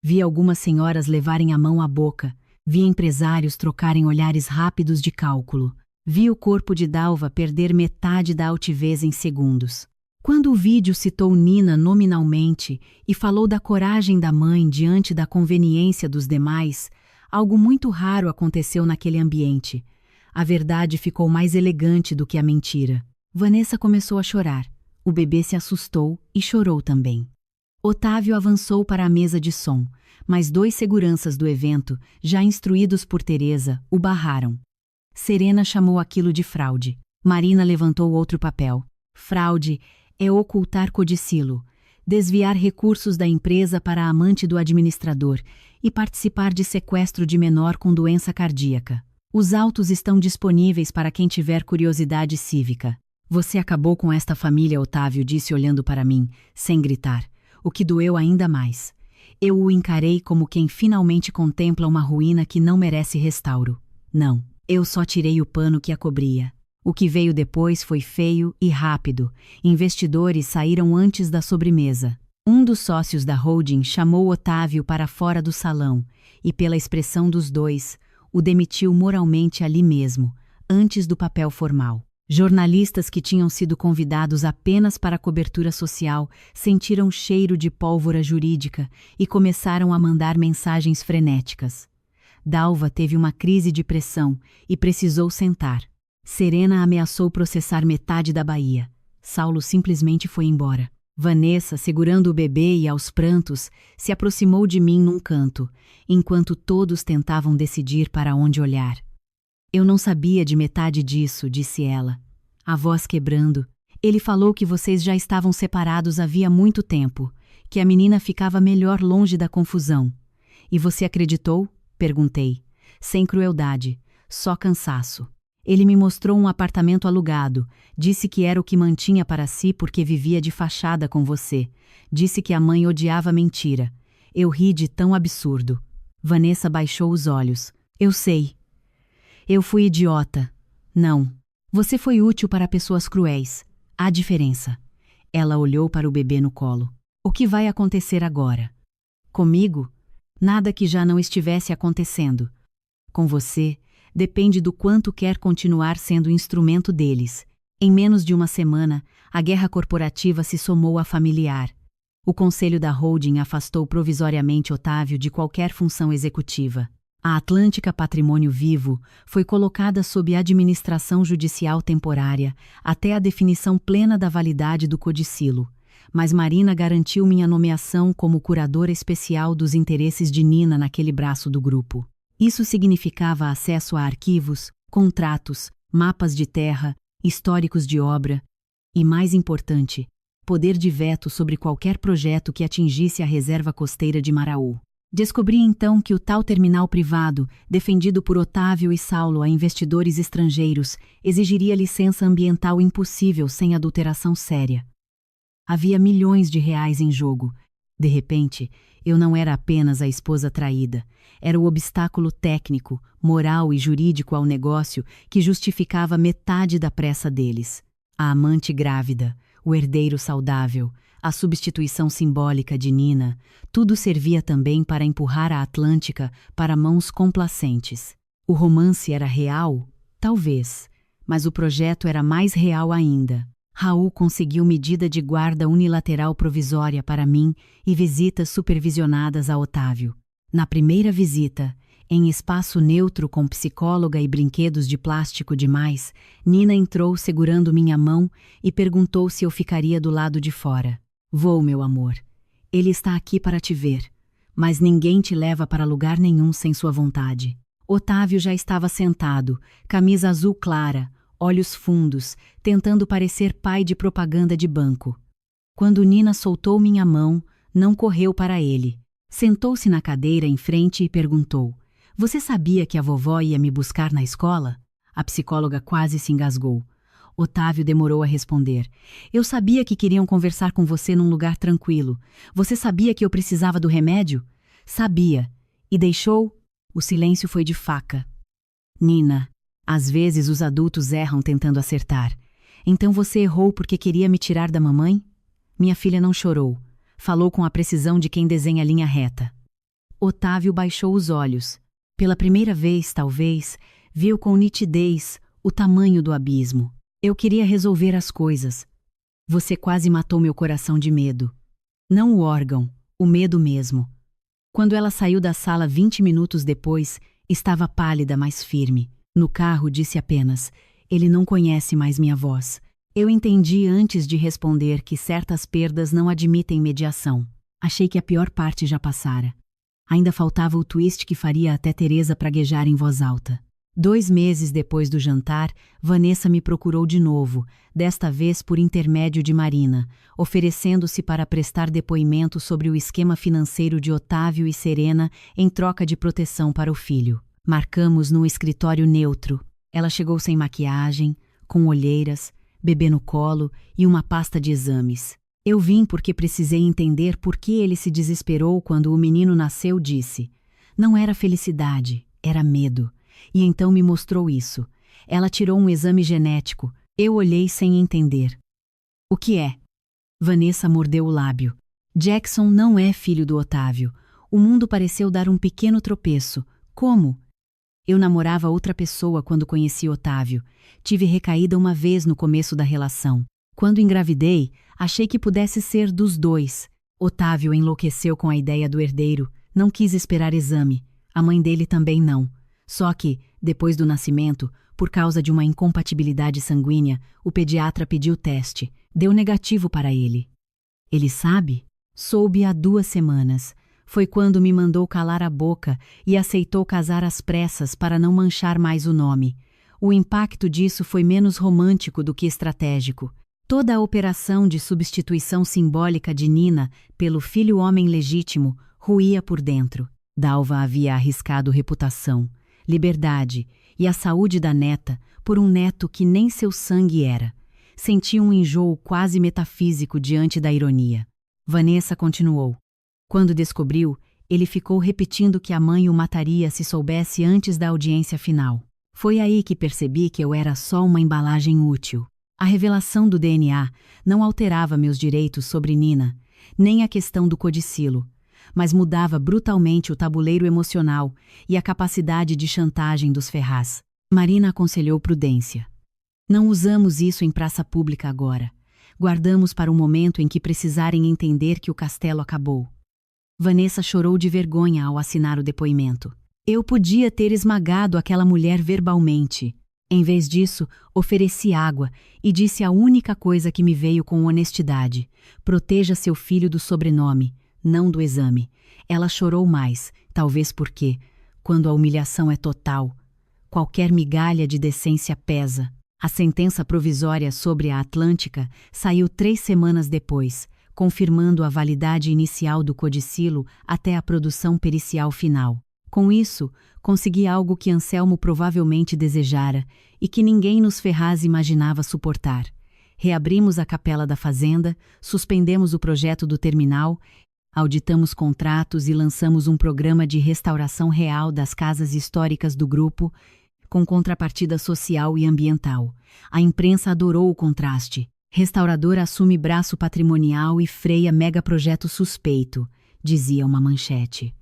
Vi algumas senhoras levarem a mão à boca, vi empresários trocarem olhares rápidos de cálculo, vi o corpo de Dalva perder metade da altivez em segundos. Quando o vídeo citou Nina nominalmente e falou da coragem da mãe diante da conveniência dos demais, algo muito raro aconteceu naquele ambiente. A verdade ficou mais elegante do que a mentira. Vanessa começou a chorar. O bebê se assustou e chorou também. Otávio avançou para a mesa de som, mas 2 seguranças do evento, já instruídos por Teresa, o barraram. Serena chamou aquilo de fraude. Marina levantou outro papel. Fraude é ocultar codicilo, desviar recursos da empresa para a amante do administrador e participar de sequestro de menor com doença cardíaca. Os autos estão disponíveis para quem tiver curiosidade cívica. Você acabou com esta família, Otávio disse olhando para mim, sem gritar, o que doeu ainda mais. Eu o encarei como quem finalmente contempla uma ruína que não merece restauro. Não, eu só tirei o pano que a cobria. O que veio depois foi feio e rápido. Investidores saíram antes da sobremesa. Um dos sócios da holding chamou Otávio para fora do salão e, pela expressão dos dois, o demitiu moralmente ali mesmo, antes do papel formal. Jornalistas que tinham sido convidados apenas para cobertura social sentiram cheiro de pólvora jurídica e começaram a mandar mensagens frenéticas. Dalva teve uma crise de pressão e precisou sentar. Serena ameaçou processar metade da Bahia. Saulo simplesmente foi embora. Vanessa, segurando o bebê e aos prantos, se aproximou de mim num canto, enquanto todos tentavam decidir para onde olhar. Eu não sabia de metade disso, disse ela. A voz quebrando. Ele falou que vocês já estavam separados havia muito tempo, que a menina ficava melhor longe da confusão. E você acreditou? Perguntei. Sem crueldade, só cansaço. Ele me mostrou um apartamento alugado, disse que era o que mantinha para si porque vivia de fachada com você. Disse que a mãe odiava mentira. Eu ri de tão absurdo. Vanessa baixou os olhos. Eu sei. Eu fui idiota. Não. Você foi útil para pessoas cruéis. Há diferença. Ela olhou para o bebê no colo. O que vai acontecer agora? Comigo? Nada que já não estivesse acontecendo. Com você, depende do quanto quer continuar sendo instrumento deles. Em menos de uma semana, a guerra corporativa se somou à familiar. O conselho da holding afastou provisoriamente Otávio de qualquer função executiva. A Atlântica Patrimônio Vivo foi colocada sob administração judicial temporária até a definição plena da validade do codicilo, mas Marina garantiu minha nomeação como curadora especial dos interesses de Nina naquele braço do grupo. Isso significava acesso a arquivos, contratos, mapas de terra, históricos de obra e, mais importante, poder de veto sobre qualquer projeto que atingisse a reserva costeira de Maraú. Descobri então que o tal terminal privado, defendido por Otávio e Saulo a investidores estrangeiros, exigiria licença ambiental impossível sem adulteração séria. Havia milhões de reais em jogo. De repente, eu não era apenas a esposa traída. Era o obstáculo técnico, moral e jurídico ao negócio que justificava metade da pressa deles. A amante grávida, o herdeiro saudável, a substituição simbólica de Nina, tudo servia também para empurrar a Atlântica para mãos complacentes. O romance era real? Talvez, mas o projeto era mais real ainda. Raul conseguiu medida de guarda unilateral provisória para mim e visitas supervisionadas a Otávio. Na primeira visita, em espaço neutro com psicóloga e brinquedos de plástico demais, Nina entrou segurando minha mão e perguntou se eu ficaria do lado de fora. Vou, meu amor. Ele está aqui para te ver, mas ninguém te leva para lugar nenhum sem sua vontade. Otávio já estava sentado, camisa azul clara, olhos fundos, tentando parecer pai de propaganda de banco. Quando Nina soltou minha mão, não correu para ele. Sentou-se na cadeira em frente e perguntou: Você sabia que a vovó ia me buscar na escola? A psicóloga quase se engasgou. Otávio demorou a responder. Eu sabia que queriam conversar com você num lugar tranquilo. Você sabia que eu precisava do remédio? Sabia. E deixou? O silêncio foi de faca. Nina, às vezes os adultos erram tentando acertar. Então você errou porque queria me tirar da mamãe? Minha filha não chorou. Falou com a precisão de quem desenha linha reta. Otávio baixou os olhos. Pela primeira vez, talvez, viu com nitidez o tamanho do abismo. Eu queria resolver as coisas. Você quase matou meu coração de medo. Não o órgão, o medo mesmo. Quando ela saiu da sala 20 minutos depois, estava pálida, mas firme. No carro disse apenas, ele não conhece mais minha voz. Eu entendi antes de responder que certas perdas não admitem mediação. Achei que a pior parte já passara. Ainda faltava o twist que faria até Teresa praguejar em voz alta. 2 meses depois do jantar, Vanessa me procurou de novo, desta vez por intermédio de Marina, oferecendo-se para prestar depoimento sobre o esquema financeiro de Otávio e Serena em troca de proteção para o filho. Marcamos num escritório neutro. Ela chegou sem maquiagem, com olheiras, bebê no colo e uma pasta de exames. Eu vim porque precisei entender por que ele se desesperou quando o menino nasceu, disse. Não era felicidade, era medo. E então me mostrou isso. Ela tirou um exame genético. Eu olhei sem entender. O que é? Vanessa mordeu o lábio. Jackson não é filho do Otávio. O mundo pareceu dar um pequeno tropeço. Como? Eu namorava outra pessoa quando conheci Otávio. Tive recaída uma vez no começo da relação. Quando engravidei, achei que pudesse ser dos dois. Otávio enlouqueceu com a ideia do herdeiro. Não quis esperar exame. A mãe dele também não. Só que, depois do nascimento, por causa de uma incompatibilidade sanguínea, o pediatra pediu teste. Deu negativo para ele. Ele sabe? Soube há 2 semanas. Foi quando me mandou calar a boca e aceitou casar às pressas para não manchar mais o nome. O impacto disso foi menos romântico do que estratégico. Toda a operação de substituição simbólica de Nina pelo filho homem legítimo ruía por dentro. Dalva havia arriscado reputação, liberdade e a saúde da neta por um neto que nem seu sangue era. Sentia um enjoo quase metafísico diante da ironia. Vanessa continuou. Quando descobriu, ele ficou repetindo que a mãe o mataria se soubesse antes da audiência final. Foi aí que percebi que eu era só uma embalagem útil. A revelação do DNA não alterava meus direitos sobre Nina, nem a questão do codicilo, mas mudava brutalmente o tabuleiro emocional e a capacidade de chantagem dos Ferraz. Marina aconselhou prudência. Não usamos isso em praça pública agora. Guardamos para o momento em que precisarem entender que o castelo acabou. Vanessa chorou de vergonha ao assinar o depoimento. Eu podia ter esmagado aquela mulher verbalmente. Em vez disso, ofereci água e disse a única coisa que me veio com honestidade. Proteja seu filho do sobrenome, não do exame. Ela chorou mais, talvez porque, quando a humilhação é total, qualquer migalha de decência pesa. A sentença provisória sobre a Atlântica saiu 3 semanas depois, confirmando a validade inicial do codicilo até a produção pericial final. Com isso, consegui algo que Anselmo provavelmente desejara e que ninguém nos Ferraz imaginava suportar. Reabrimos a capela da fazenda, suspendemos o projeto do terminal, auditamos contratos e lançamos um programa de restauração real das casas históricas do grupo, com contrapartida social e ambiental. A imprensa adorou o contraste. Restaurador assume braço patrimonial e freia megaprojeto suspeito, dizia uma manchete.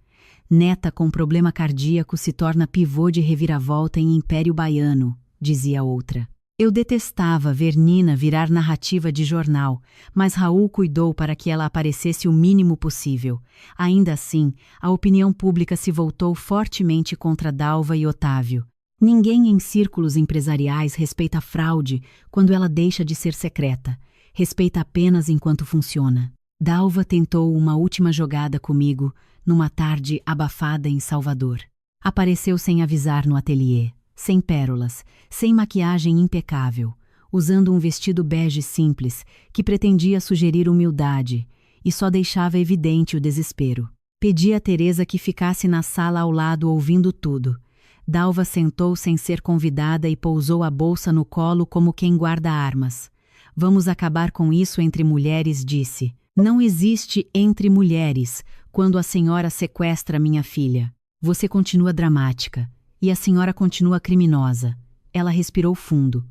Neta com problema cardíaco se torna pivô de reviravolta em Império Baiano, dizia outra. Eu detestava ver Nina virar narrativa de jornal, mas Raul cuidou para que ela aparecesse o mínimo possível. Ainda assim, a opinião pública se voltou fortemente contra Dalva e Otávio. Ninguém em círculos empresariais respeita a fraude quando ela deixa de ser secreta. Respeita apenas enquanto funciona. Dalva tentou uma última jogada comigo numa tarde abafada em Salvador. Apareceu sem avisar no ateliê, sem pérolas, sem maquiagem impecável, usando um vestido bege simples que pretendia sugerir humildade e só deixava evidente o desespero. Pedi a Teresa que ficasse na sala ao lado ouvindo tudo. Dalva sentou sem ser convidada e pousou a bolsa no colo como quem guarda armas. Vamos acabar com isso entre mulheres, disse. Não existe entre mulheres quando a senhora sequestra minha filha. Você continua dramática. E a senhora continua criminosa. Ela respirou fundo.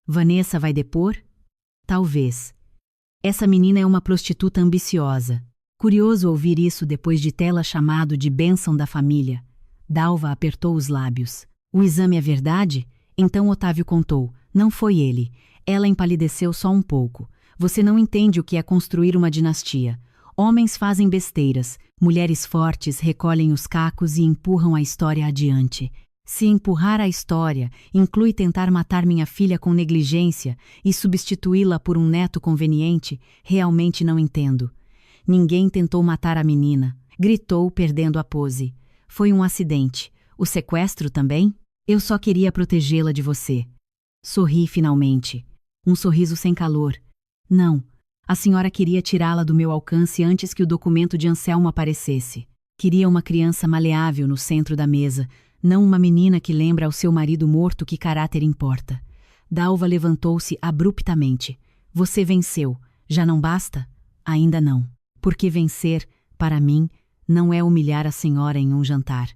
Vanessa vai depor? Talvez. Essa menina é uma prostituta ambiciosa. Curioso ouvir isso depois de tê-la chamado de bênção da família. Dalva apertou os lábios. O exame é verdade? Então Otávio contou. Não foi ele. Ela empalideceu só um pouco. Você não entende o que é construir uma dinastia. Homens fazem besteiras. Mulheres fortes recolhem os cacos e empurram a história adiante. Se empurrar a história inclui tentar matar minha filha com negligência e substituí-la por um neto conveniente, realmente não entendo. Ninguém tentou matar a menina. Gritou, perdendo a pose. Foi um acidente. O sequestro também? Eu só queria protegê-la de você. Sorri finalmente. Um sorriso sem calor. Não. A senhora queria tirá-la do meu alcance antes que o documento de Anselmo aparecesse. Queria uma criança maleável no centro da mesa, não uma menina que lembra ao seu marido morto que caráter importa. Dalva levantou-se abruptamente. Você venceu. Já não basta? Ainda não. Porque vencer, para mim, não é humilhar a senhora em um jantar.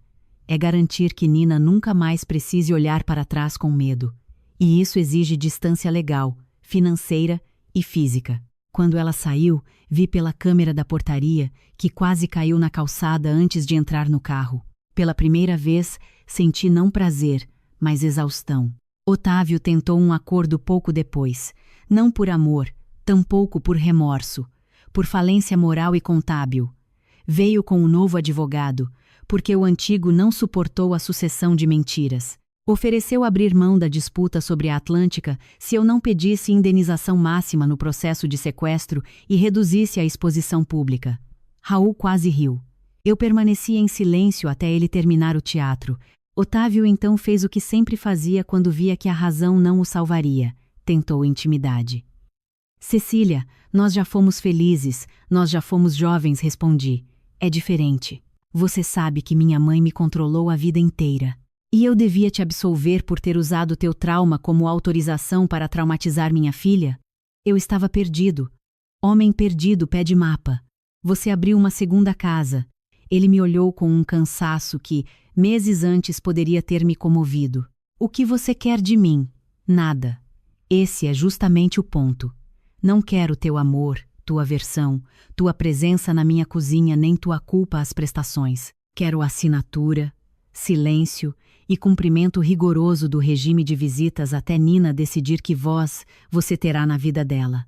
É garantir que Nina nunca mais precise olhar para trás com medo. E isso exige distância legal, financeira e física. Quando ela saiu, vi pela câmera da portaria que quase caiu na calçada antes de entrar no carro. Pela primeira vez, senti não prazer, mas exaustão. Otávio tentou um acordo pouco depois. Não por amor, tampouco por remorso. Por falência moral e contábil. Veio com um novo advogado, porque o antigo não suportou a sucessão de mentiras. Ofereceu abrir mão da disputa sobre a Atlântica se eu não pedisse indenização máxima no processo de sequestro e reduzisse a exposição pública. Raul quase riu. Eu permaneci em silêncio até ele terminar o teatro. Otávio então fez o que sempre fazia quando via que a razão não o salvaria. Tentou intimidade. Cecília, nós já fomos felizes, nós já fomos jovens, respondi. É diferente. Você sabe que minha mãe me controlou a vida inteira. E eu devia te absolver por ter usado teu trauma como autorização para traumatizar minha filha? Eu estava perdido. Homem perdido pede mapa. Você abriu uma segunda casa. Ele me olhou com um cansaço que, meses antes, poderia ter me comovido. O que você quer de mim? Nada. Esse é justamente o ponto. Não quero teu amor, tua aversão, tua presença na minha cozinha nem tua culpa às prestações. Quero assinatura, silêncio e cumprimento rigoroso do regime de visitas até Nina decidir que voz você terá na vida dela.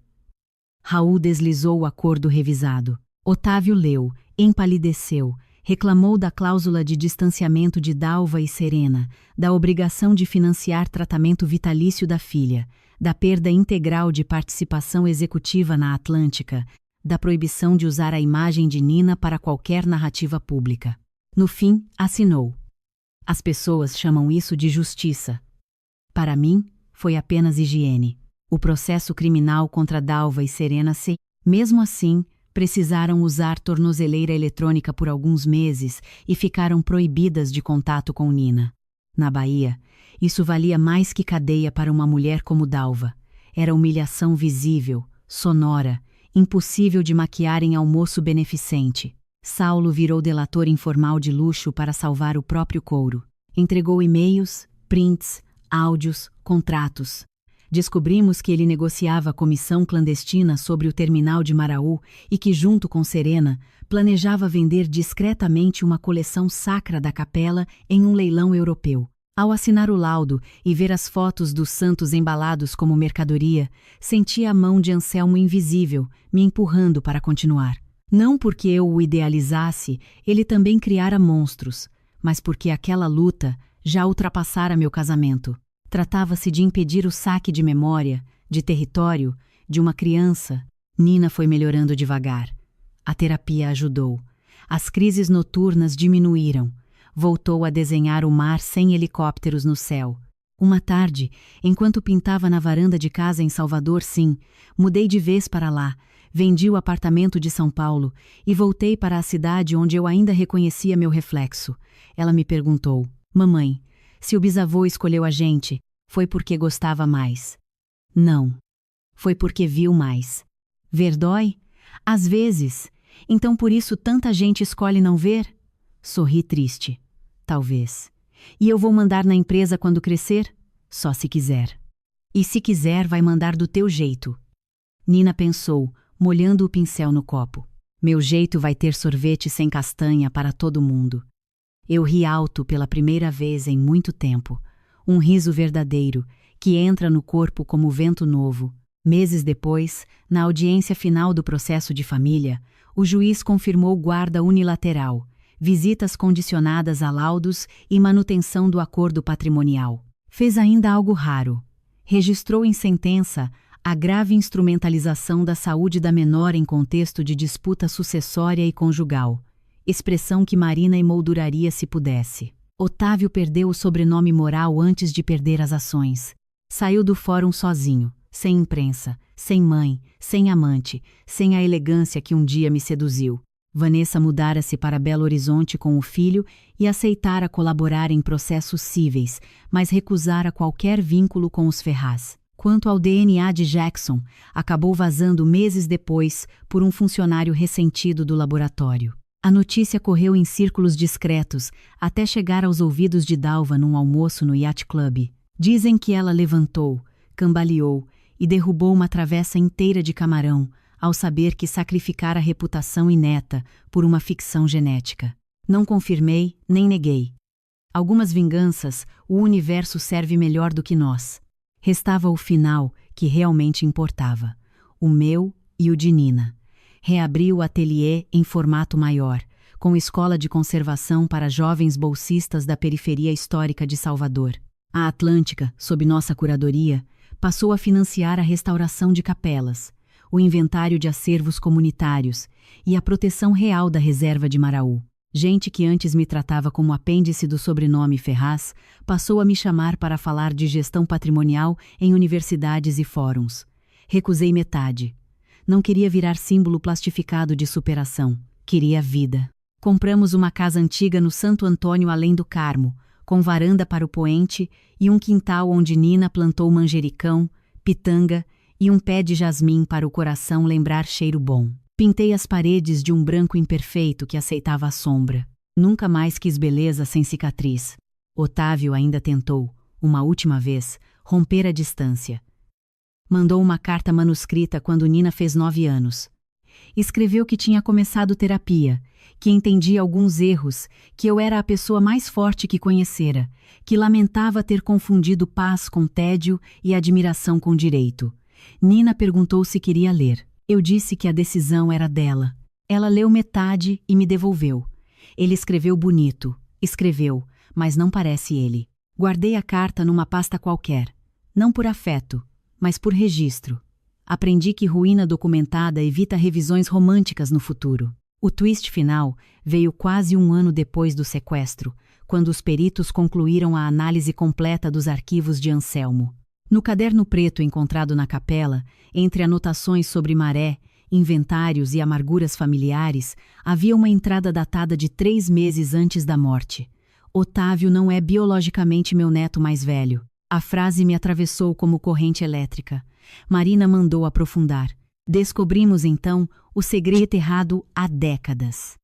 Raul deslizou o acordo revisado. Otávio leu, empalideceu, reclamou da cláusula de distanciamento de Dalva e Serena, da obrigação de financiar tratamento vitalício da filha, da perda integral de participação executiva na Atlântica, da proibição de usar a imagem de Nina para qualquer narrativa pública. No fim, assinou. As pessoas chamam isso de justiça. Para mim, foi apenas higiene. O processo criminal contra Dalva e Serena mesmo assim, precisaram usar tornozeleira eletrônica por alguns meses e ficaram proibidas de contato com Nina. Na Bahia, isso valia mais que cadeia para uma mulher como Dalva. Era humilhação visível, sonora, impossível de maquiar em almoço beneficente. Saulo virou delator informal de luxo para salvar o próprio couro. Entregou e-mails, prints, áudios, contratos. Descobrimos que ele negociava comissão clandestina sobre o terminal de Maraú e que, junto com Serena, planejava vender discretamente uma coleção sacra da capela em um leilão europeu. Ao assinar o laudo e ver as fotos dos santos embalados como mercadoria, senti a mão de Anselmo invisível, me empurrando para continuar. Não porque eu o idealizasse, ele também criara monstros, mas porque aquela luta já ultrapassara meu casamento. Tratava-se de impedir o saque de memória, de território, de uma criança. Nina foi melhorando devagar. A terapia ajudou. As crises noturnas diminuíram. Voltou a desenhar o mar sem helicópteros no céu. Uma tarde, enquanto pintava na varanda de casa em Salvador, mudei de vez para lá, vendi o apartamento de São Paulo e voltei para a cidade onde eu ainda reconhecia meu reflexo. Ela me perguntou: Mamãe, Se o bisavô escolheu a gente, foi porque gostava mais. Não. Foi porque viu mais. Ver dói? Às vezes. Então por isso tanta gente escolhe não ver? Sorri triste. Talvez. E eu vou mandar na empresa quando crescer? Só se quiser. E se quiser, vai mandar do teu jeito. Nina pensou, molhando o pincel no copo. Meu jeito vai ter sorvete sem castanha para todo mundo. Eu ri alto pela primeira vez em muito tempo. Um riso verdadeiro, que entra no corpo como vento novo. Meses depois, na audiência final do processo de família, o juiz confirmou guarda unilateral, visitas condicionadas a laudos e manutenção do acordo patrimonial. Fez ainda algo raro. Registrou em sentença a grave instrumentalização da saúde da menor em contexto de disputa sucessória e conjugal, expressão que Marina emolduraria se pudesse. Otávio perdeu o sobrenome moral antes de perder as ações. Saiu do fórum sozinho, sem imprensa, sem mãe, sem amante, sem a elegância que um dia me seduziu. Vanessa mudara-se para Belo Horizonte com o filho e aceitara colaborar em processos cíveis, mas recusara qualquer vínculo com os Ferraz. Quanto ao DNA de Jackson, acabou vazando meses depois por um funcionário ressentido do laboratório. A notícia correu em círculos discretos até chegar aos ouvidos de Dalva num almoço no Yacht Club. Dizem que ela levantou, cambaleou e derrubou uma travessa inteira de camarão ao saber que sacrificara a reputação e neta por uma ficção genética. Não confirmei nem neguei. Algumas vinganças o universo serve melhor do que nós. Restava o final que realmente importava, o meu e o de Nina. Reabri o ateliê em formato maior, com escola de conservação para jovens bolsistas da periferia histórica de Salvador. A Atlântica, sob nossa curadoria, passou a financiar a restauração de capelas, o inventário de acervos comunitários e a proteção real da reserva de Maraú. Gente que antes me tratava como apêndice do sobrenome Ferraz, passou a me chamar para falar de gestão patrimonial em universidades e fóruns. Recusei metade. Não queria virar símbolo plastificado de superação. Queria vida. Compramos uma casa antiga no Santo Antônio além do Carmo, com varanda para o poente e um quintal onde Nina plantou manjericão, pitanga e um pé de jasmim para o coração lembrar cheiro bom. Pintei as paredes de um branco imperfeito que aceitava a sombra. Nunca mais quis beleza sem cicatriz. Otávio ainda tentou, uma última vez, romper a distância. Mandou uma carta manuscrita quando Nina fez 9 anos. Escreveu que tinha começado terapia, que entendia alguns erros, que eu era a pessoa mais forte que conhecera, que lamentava ter confundido paz com tédio e admiração com direito. Nina perguntou se queria ler. Eu disse que a decisão era dela. Ela leu metade e me devolveu. Ele escreveu bonito. Escreveu, mas não parece ele. Guardei a carta numa pasta qualquer. Não por afeto, mas por registro. Aprendi que ruína documentada evita revisões românticas no futuro. O twist final veio quase 1 ano depois do sequestro, quando os peritos concluíram a análise completa dos arquivos de Anselmo. No caderno preto encontrado na capela, entre anotações sobre maré, inventários e amarguras familiares, havia uma entrada datada de 3 meses antes da morte. Otávio não é biologicamente meu neto mais velho. A frase me atravessou como corrente elétrica. Marina mandou aprofundar. Descobrimos então o segredo enterrado há décadas.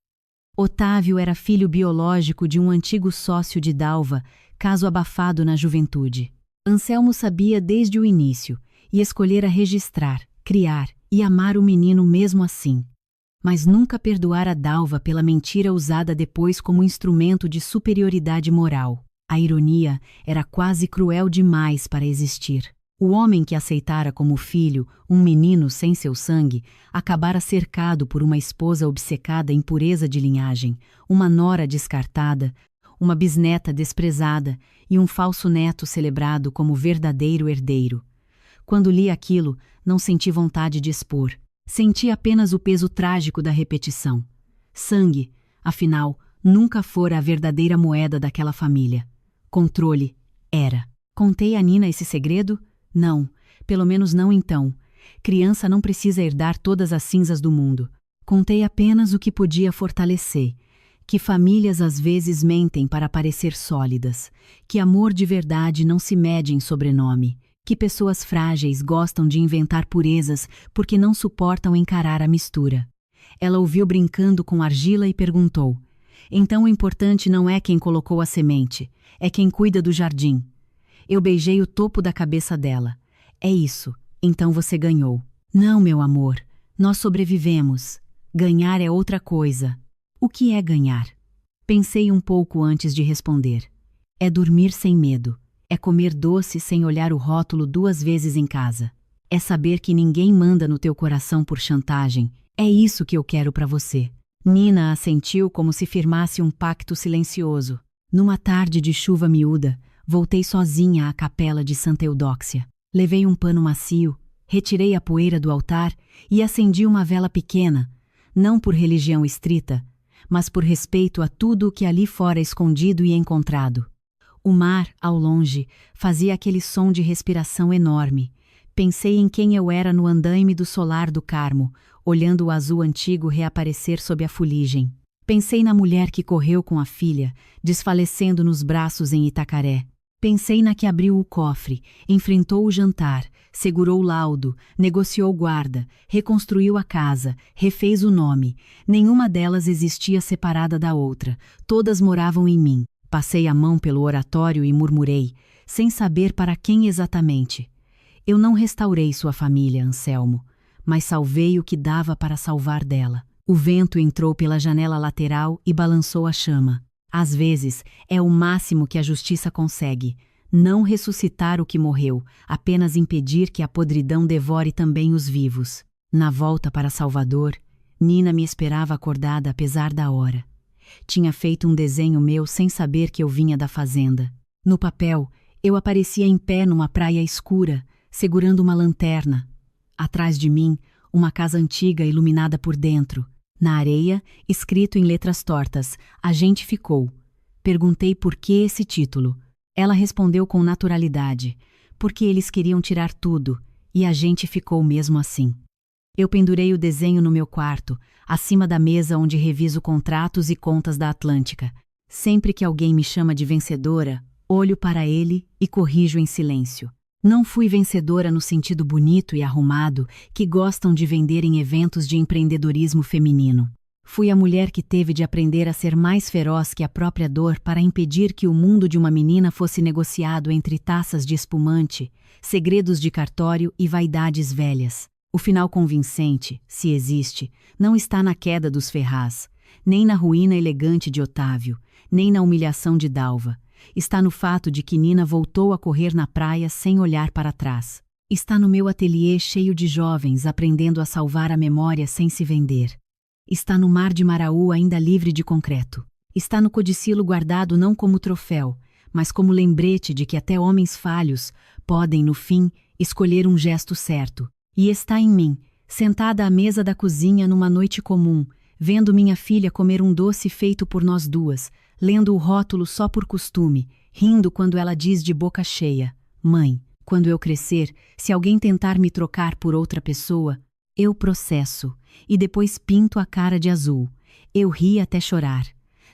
Otávio era filho biológico de um antigo sócio de Dalva, caso abafado na juventude. Anselmo sabia desde o início e escolhera registrar, criar e amar o menino mesmo assim. Mas nunca perdoara Dalva pela mentira usada depois como instrumento de superioridade moral. A ironia era quase cruel demais para existir. O homem que aceitara como filho um menino sem seu sangue acabara cercado por uma esposa obcecada em pureza de linhagem, uma nora descartada, uma bisneta desprezada e um falso neto celebrado como verdadeiro herdeiro. Quando li aquilo, não senti vontade de expor. Senti apenas o peso trágico da repetição. Sangue, afinal, nunca fora a verdadeira moeda daquela família. Controle, era. Contei a Nina esse segredo? Não, pelo menos não então. Criança não precisa herdar todas as cinzas do mundo. Contei apenas o que podia fortalecer, que famílias às vezes mentem para parecer sólidas, que amor de verdade não se mede em sobrenome, que pessoas frágeis gostam de inventar purezas porque não suportam encarar a mistura. Ela ouviu brincando com argila e perguntou: então o importante não é quem colocou a semente, é quem cuida do jardim. Eu beijei o topo da cabeça dela. É isso, então você ganhou. Não, meu amor, nós sobrevivemos. Ganhar é outra coisa. O que é ganhar? Pensei um pouco antes de responder. É dormir sem medo. É comer doce sem olhar o rótulo 2 vezes em casa. É saber que ninguém manda no teu coração por chantagem. É isso que eu quero para você. Nina assentiu como se firmasse um pacto silencioso. Numa tarde de chuva miúda, voltei sozinha à capela de Santa Eudóxia. Levei um pano macio, retirei a poeira do altar e acendi uma vela pequena, não por religião estrita, mas por respeito a tudo o que ali fora escondido e encontrado. O mar, ao longe, fazia aquele som de respiração enorme. Pensei em quem eu era no andaime do solar do Carmo, olhando o azul antigo reaparecer sob a fuligem. Pensei na mulher que correu com a filha, desfalecendo nos braços em Itacaré. Pensei na que abriu o cofre, enfrentou o jantar, segurou o laudo, negociou guarda, reconstruiu a casa, refez o nome. Nenhuma delas existia separada da outra, todas moravam em mim. Passei a mão pelo oratório e murmurei, sem saber para quem exatamente. Eu não restaurei sua família, Anselmo, mas salvei o que dava para salvar dela. O vento entrou pela janela lateral e balançou a chama. Às vezes, é o máximo que a justiça consegue, não ressuscitar o que morreu, apenas impedir que a podridão devore também os vivos. Na volta para Salvador, Nina me esperava acordada apesar da hora. Tinha feito um desenho meu sem saber que eu vinha da fazenda. No papel, eu aparecia em pé numa praia escura, segurando uma lanterna. Atrás de mim, uma casa antiga iluminada por dentro. Na areia, escrito em letras tortas, A Gente Ficou. Perguntei por que esse título. Ela respondeu com naturalidade, porque eles queriam tirar tudo, e a gente ficou mesmo assim. Eu pendurei o desenho no meu quarto, acima da mesa onde reviso contratos e contas da Atlântica. Sempre que alguém me chama de vencedora, olho para ele e corrijo em silêncio. Não fui vencedora no sentido bonito e arrumado que gostam de vender em eventos de empreendedorismo feminino. Fui a mulher que teve de aprender a ser mais feroz que a própria dor para impedir que o mundo de uma menina fosse negociado entre taças de espumante, segredos de cartório e vaidades velhas. O final convincente, se existe, não está na queda dos Ferraz, nem na ruína elegante de Otávio, nem na humilhação de Dalva. Está no fato de que Nina voltou a correr na praia sem olhar para trás. Está no meu ateliê cheio de jovens aprendendo a salvar a memória sem se vender. Está no mar de Maraú ainda livre de concreto. Está no codicilo guardado não como troféu, mas como lembrete de que até homens falhos podem, no fim, escolher um gesto certo. E está em mim, sentada à mesa da cozinha numa noite comum, vendo minha filha comer um doce feito por nós duas, lendo o rótulo só por costume, rindo quando ela diz de boca cheia: Mãe, quando eu crescer, se alguém tentar me trocar por outra pessoa, eu processo, e depois pinto a cara de azul. Eu ri até chorar.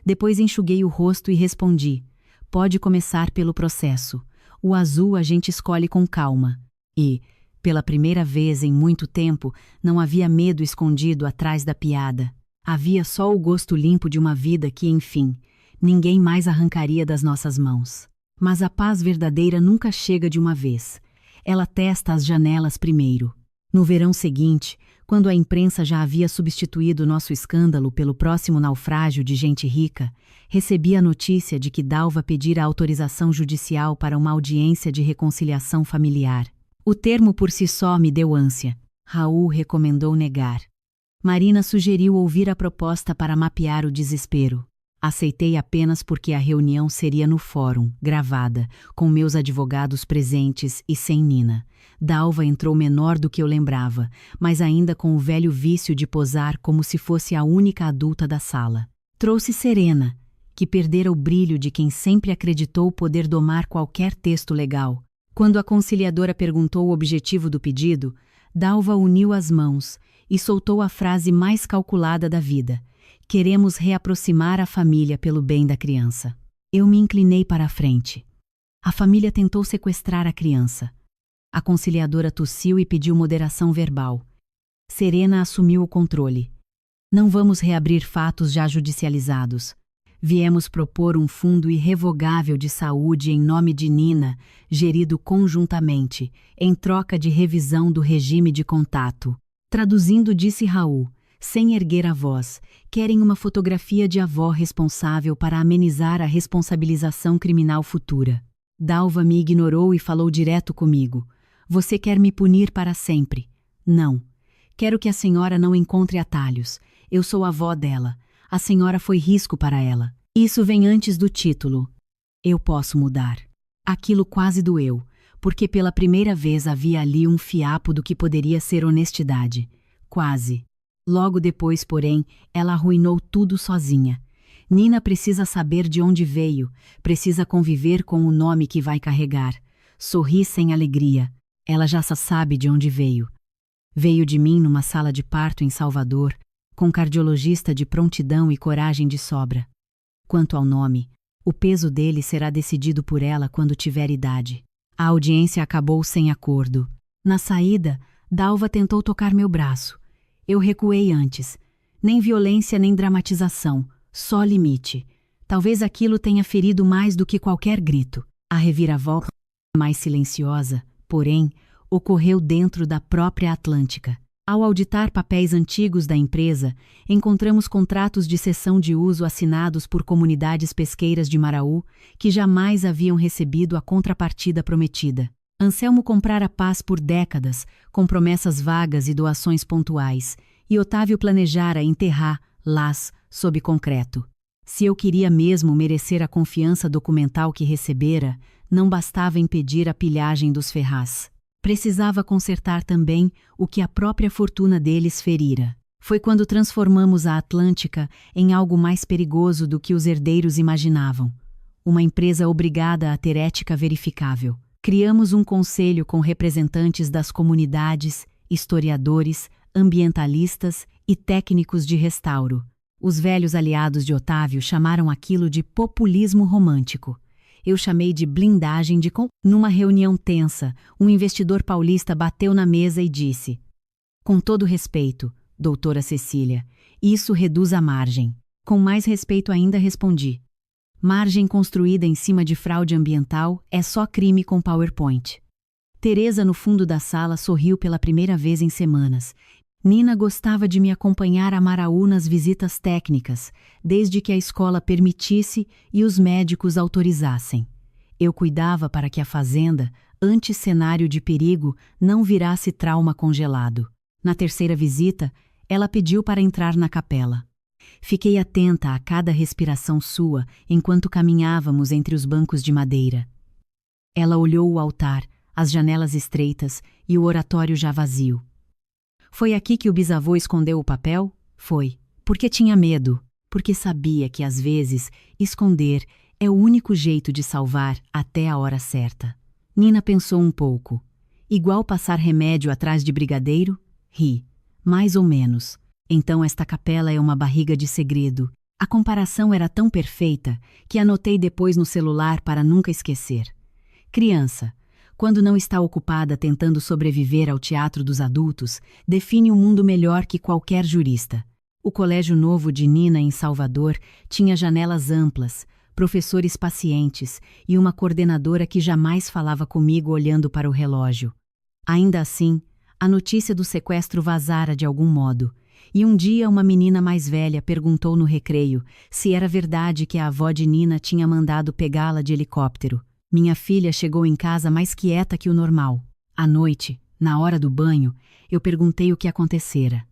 Depois enxuguei o rosto e respondi: pode começar pelo processo. O azul a gente escolhe com calma. E, pela primeira vez em muito tempo, não havia medo escondido atrás da piada. Havia só o gosto limpo de uma vida que, enfim, ninguém mais arrancaria das nossas mãos. Mas a paz verdadeira nunca chega de uma vez. Ela testa as janelas primeiro. No verão seguinte, quando a imprensa já havia substituído nosso escândalo pelo próximo naufrágio de gente rica, recebi a notícia de que Dalva pedira autorização judicial para uma audiência de reconciliação familiar. O termo por si só me deu ânsia. Raul recomendou negar. Marina sugeriu ouvir a proposta para mapear o desespero. Aceitei apenas porque a reunião seria no fórum, gravada, com meus advogados presentes e sem Nina. Dalva entrou menor do que eu lembrava, mas ainda com o velho vício de posar como se fosse a única adulta da sala. Trouxe Serena, que perdera o brilho de quem sempre acreditou poder domar qualquer texto legal. Quando a conciliadora perguntou o objetivo do pedido, Dalva uniu as mãos e soltou a frase mais calculada da vida: Queremos reaproximar a família pelo bem da criança. Eu me inclinei para a frente. A família tentou sequestrar a criança. A conciliadora tossiu e pediu moderação verbal. Serena assumiu o controle. Não vamos reabrir fatos já judicializados. Viemos propor um fundo irrevogável de saúde em nome de Nina, gerido conjuntamente, em troca de revisão do regime de contato. Traduzindo, disse Raul, sem erguer a voz, querem uma fotografia de avó responsável para amenizar a responsabilização criminal futura. Dalva me ignorou e falou direto comigo. Você quer me punir para sempre? Não. Quero que a senhora não encontre atalhos. Eu sou a avó dela. A senhora foi risco para ela. Isso vem antes do título. Eu posso mudar. Aquilo quase doeu, porque pela primeira vez havia ali um fiapo do que poderia ser honestidade. Quase. Logo depois, porém, ela arruinou tudo sozinha. Nina precisa saber de onde veio, precisa conviver com o nome que vai carregar. Sorri sem alegria. Ela já sabe de onde veio. Veio de mim numa sala de parto em Salvador, com cardiologista de prontidão e coragem de sobra. Quanto ao nome, o peso dele será decidido por ela quando tiver idade. A audiência acabou sem acordo. Na saída, Dalva tentou tocar meu braço. Eu recuei antes. Nem violência nem dramatização, só limite. Talvez aquilo tenha ferido mais do que qualquer grito. A reviravolta, mais silenciosa, porém, ocorreu dentro da própria Atlântica. Ao auditar papéis antigos da empresa, encontramos contratos de cessão de uso assinados por comunidades pesqueiras de Maraú que jamais haviam recebido a contrapartida prometida. Anselmo comprara paz por décadas, com promessas vagas e doações pontuais, e Otávio planejara enterrar Las sob concreto. Se eu queria mesmo merecer a confiança documental que recebera, não bastava impedir a pilhagem dos Ferraz. Precisava consertar também o que a própria fortuna deles ferira. Foi quando transformamos a Atlântica em algo mais perigoso do que os herdeiros imaginavam. Uma empresa obrigada a ter ética verificável. Criamos um conselho com representantes das comunidades, historiadores, ambientalistas e técnicos de restauro. Os velhos aliados de Otávio chamaram aquilo de populismo romântico. Eu chamei de blindagem de Numa reunião tensa, um investidor paulista bateu na mesa e disse: com todo respeito, doutora Cecília, isso reduz a margem. Com mais respeito ainda respondi: margem construída em cima de fraude ambiental é só crime com PowerPoint. Teresa no fundo da sala sorriu pela primeira vez em semanas. Nina gostava de me acompanhar a Maraú nas visitas técnicas, desde que a escola permitisse e os médicos autorizassem. Eu cuidava para que a fazenda, antes cenário de perigo, não virasse trauma congelado. Na terceira visita, ela pediu para entrar na capela. Fiquei atenta a cada respiração sua enquanto caminhávamos entre os bancos de madeira. Ela olhou o altar, as janelas estreitas e o oratório já vazio. Foi aqui que o bisavô escondeu o papel? Foi. Porque tinha medo. Porque sabia que, às vezes, esconder é o único jeito de salvar até a hora certa. Nina pensou um pouco. Igual passar remédio atrás de brigadeiro? Ri. Mais ou menos. Então esta capela é uma barriga de segredo. A comparação era tão perfeita que anotei depois no celular para nunca esquecer. Criança, quando não está ocupada tentando sobreviver ao teatro dos adultos, define um mundo melhor que qualquer jurista. O Colégio Novo de Nina, em Salvador, tinha janelas amplas, professores pacientes e uma coordenadora que jamais falava comigo olhando para o relógio. Ainda assim, a notícia do sequestro vazara de algum modo, e um dia uma menina mais velha perguntou no recreio se era verdade que a avó de Nina tinha mandado pegá-la de helicóptero. Minha filha chegou em casa mais quieta que o normal. À noite, na hora do banho, eu perguntei o que acontecera.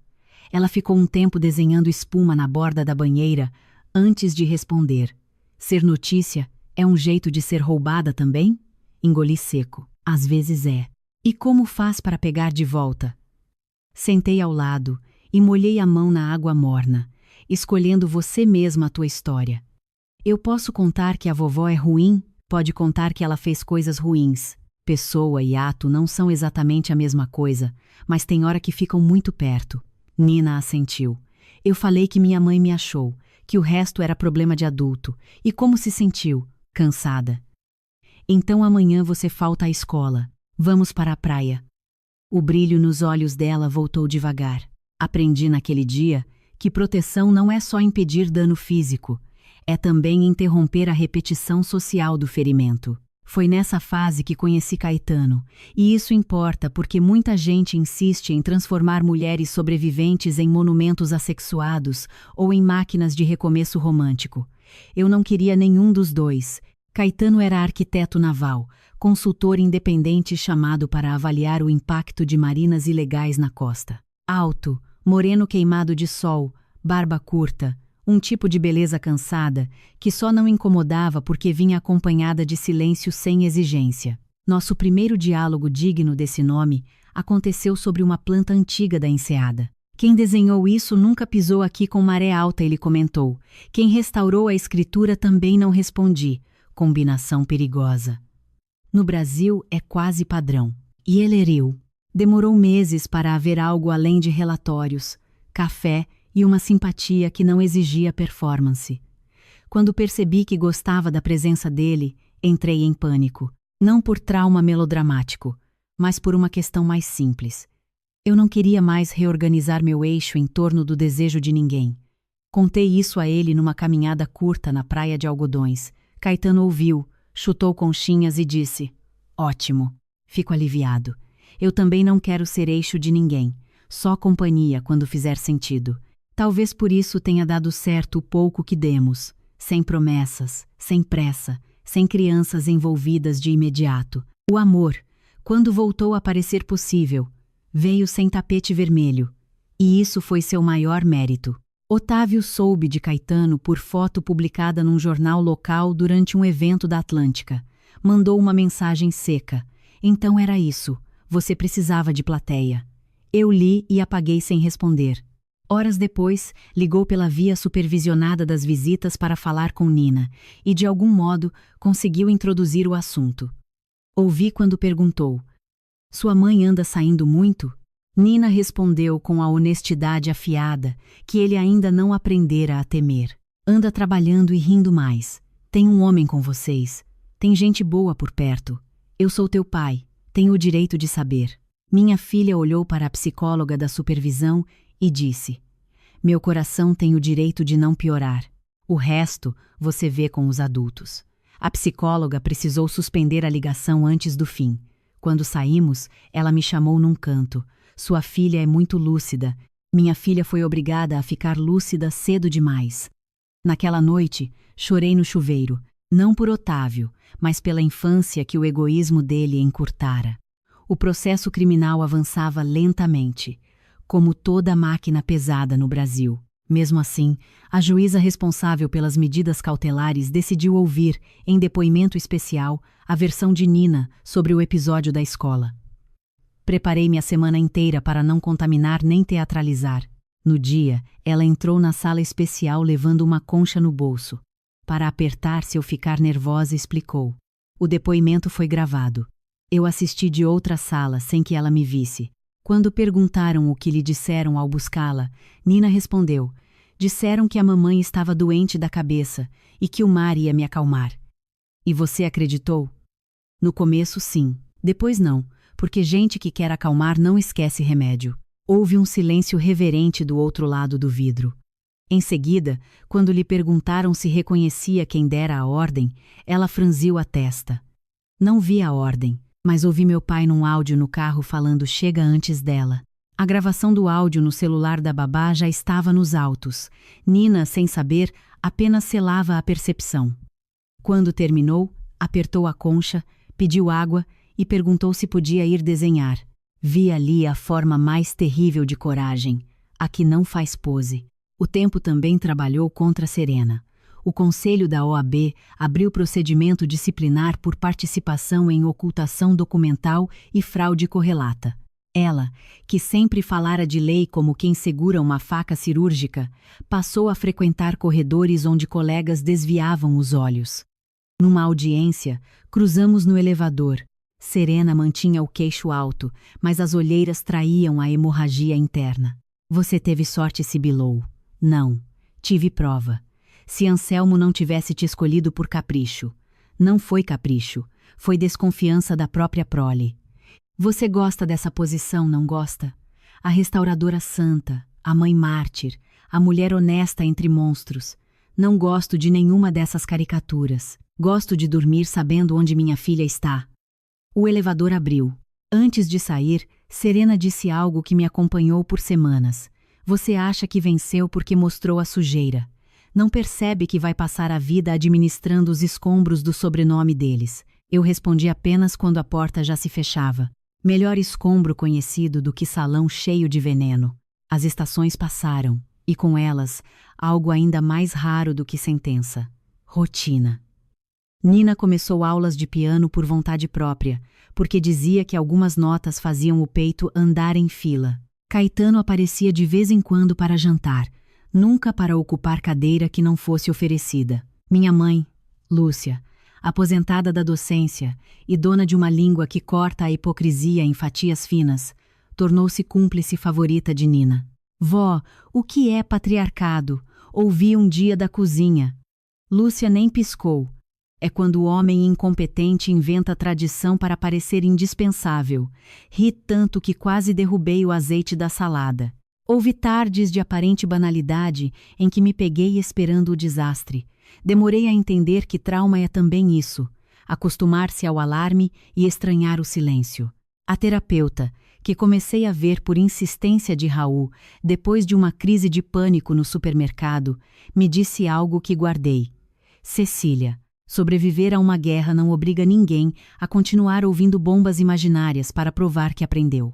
Ela ficou um tempo desenhando espuma na borda da banheira antes de responder. Ser notícia é um jeito de ser roubada também? Engoli seco. Às vezes é. E como faz para pegar de volta? Sentei ao lado e molhei a mão na água morna, escolhendo você mesma a tua história. Eu posso contar que a vovó é ruim? Pode contar que ela fez coisas ruins. Pessoa e ato não são exatamente a mesma coisa, mas tem hora que ficam muito perto. Nina assentiu. Eu falei que minha mãe me achou, que o resto era problema de adulto. E como se sentiu? Cansada. Então amanhã você falta à escola. Vamos para a praia. O brilho nos olhos dela voltou devagar. Aprendi naquele dia que proteção não é só impedir dano físico, é também interromper a repetição social do ferimento. Foi nessa fase que conheci Caetano, e isso importa porque muita gente insiste em transformar mulheres sobreviventes em monumentos assexuados ou em máquinas de recomeço romântico. Eu não queria nenhum dos dois. Caetano era arquiteto naval, consultor independente chamado para avaliar o impacto de marinas ilegais na costa. Alto, moreno queimado de sol, barba curta, um tipo de beleza cansada, que só não incomodava porque vinha acompanhada de silêncio sem exigência. Nosso primeiro diálogo digno desse nome aconteceu sobre uma planta antiga da enseada. Quem desenhou isso nunca pisou aqui com maré alta, ele comentou. Quem restaurou a escritura também não respondi. Combinação perigosa. No Brasil é quase padrão. E ele eriu. Demorou meses para haver algo além de relatórios, café e uma simpatia que não exigia performance. Quando percebi que gostava da presença dele, entrei em pânico. Não por trauma melodramático, mas por uma questão mais simples. Eu não queria mais reorganizar meu eixo em torno do desejo de ninguém. Contei isso a ele numa caminhada curta na praia de Algodões. Caetano ouviu, chutou conchinhas e disse: "Ótimo, fico aliviado. Eu também não quero ser eixo de ninguém, só companhia quando fizer sentido. Talvez por isso tenha dado certo o pouco que demos, sem promessas, sem pressa, sem crianças envolvidas de imediato. O amor, quando voltou a parecer possível, veio sem tapete vermelho, e isso foi seu maior mérito." Otávio soube de Caetano por foto publicada num jornal local durante um evento da Atlântica. Mandou uma mensagem seca. Então era isso, você precisava de plateia. Eu li e apaguei sem responder. Horas depois, ligou pela via supervisionada das visitas para falar com Nina, e de algum modo conseguiu introduzir o assunto. Ouvi quando perguntou: "Sua mãe anda saindo muito?" Nina respondeu com a honestidade afiada que ele ainda não aprendera a temer. "Anda trabalhando e rindo mais. Tem um homem com vocês. Tem gente boa por perto. Eu sou teu pai. Tenho o direito de saber." Minha filha olhou para a psicóloga da supervisão e disse: "Meu coração tem o direito de não piorar. O resto você vê com os adultos." A psicóloga precisou suspender a ligação antes do fim. Quando saímos, ela me chamou num canto. "Sua filha é muito lúcida. Minha filha foi obrigada a ficar lúcida cedo demais." Naquela noite, chorei no chuveiro, não por Otávio, mas pela infância que o egoísmo dele encurtara. O processo criminal avançava lentamente, como toda máquina pesada no Brasil. Mesmo assim, a juíza responsável pelas medidas cautelares decidiu ouvir, em depoimento especial, a versão de Nina sobre o episódio da escola. Preparei-me a semana inteira para não contaminar nem teatralizar. No dia, ela entrou na sala especial levando uma concha no bolso. Para apertar se eu ficar nervosa, explicou. O depoimento foi gravado. Eu assisti de outra sala sem que ela me visse. Quando perguntaram o que lhe disseram ao buscá-la, Nina respondeu: "Disseram que a mamãe estava doente da cabeça e que o mar ia me acalmar." "E você acreditou?" "No começo, sim. Depois não, porque gente que quer acalmar não esquece remédio." Houve um silêncio reverente do outro lado do vidro. Em seguida, quando lhe perguntaram se reconhecia quem dera a ordem, ela franziu a testa. "Não vi a ordem, mas ouvi meu pai num áudio no carro falando 'chega' antes dela." A gravação do áudio no celular da babá já estava nos autos. Nina, sem saber, apenas selava a percepção. Quando terminou, apertou a concha, pediu água e perguntou se podia ir desenhar. Vi ali a forma mais terrível de coragem, a que não faz pose. O tempo também trabalhou contra Serena. O Conselho da OAB abriu procedimento disciplinar por participação em ocultação documental e fraude correlata. Ela, que sempre falara de lei como quem segura uma faca cirúrgica, passou a frequentar corredores onde colegas desviavam os olhos. Numa audiência, cruzamos no elevador. Serena mantinha o queixo alto, mas as olheiras traíam a hemorragia interna. "Você teve sorte", sibilou. Não. Tive prova. Se Anselmo não tivesse te escolhido por capricho. Não foi capricho. Foi desconfiança da própria prole. Você gosta dessa posição, não gosta? A restauradora santa, a mãe mártir, a mulher honesta entre monstros. Não gosto de nenhuma dessas caricaturas. Gosto de dormir sabendo onde minha filha está. O elevador abriu. Antes de sair, Serena disse algo que me acompanhou por semanas. Você acha que venceu porque mostrou a sujeira. Não percebe que vai passar a vida administrando os escombros do sobrenome deles. Eu respondi apenas quando a porta já se fechava. Melhor escombro conhecido do que salão cheio de veneno. As estações passaram, e com elas, algo ainda mais raro do que sentença. Rotina. Nina começou aulas de piano por vontade própria, porque dizia que algumas notas faziam o peito andar em fila. Caetano aparecia de vez em quando para jantar, nunca para ocupar cadeira que não fosse oferecida. Minha mãe, Lúcia, aposentada da docência e dona de uma língua que corta a hipocrisia em fatias finas, tornou-se cúmplice favorita de Nina. Vó, o que é patriarcado? Ouvi um dia da cozinha. Lúcia nem piscou. É quando o homem incompetente inventa tradição para parecer indispensável. Ri tanto que quase derrubei o azeite da salada. Houve tardes de aparente banalidade em que me peguei esperando o desastre. Demorei a entender que trauma é também isso, acostumar-se ao alarme e estranhar o silêncio. A terapeuta, que comecei a ver por insistência de Raul, depois de uma crise de pânico no supermercado, me disse algo que guardei. Cecília, sobreviver a uma guerra não obriga ninguém a continuar ouvindo bombas imaginárias para provar que aprendeu.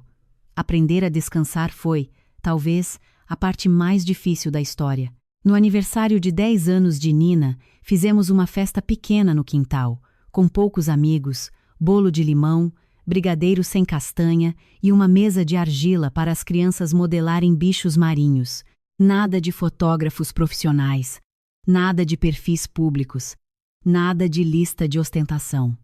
Aprender a descansar foi, talvez, a parte mais difícil da história. No aniversário de 10 anos de Nina, fizemos uma festa pequena no quintal, com poucos amigos, bolo de limão, brigadeiro sem castanha e uma mesa de argila para as crianças modelarem bichos marinhos. Nada de fotógrafos profissionais, nada de perfis públicos, nada de lista de ostentação.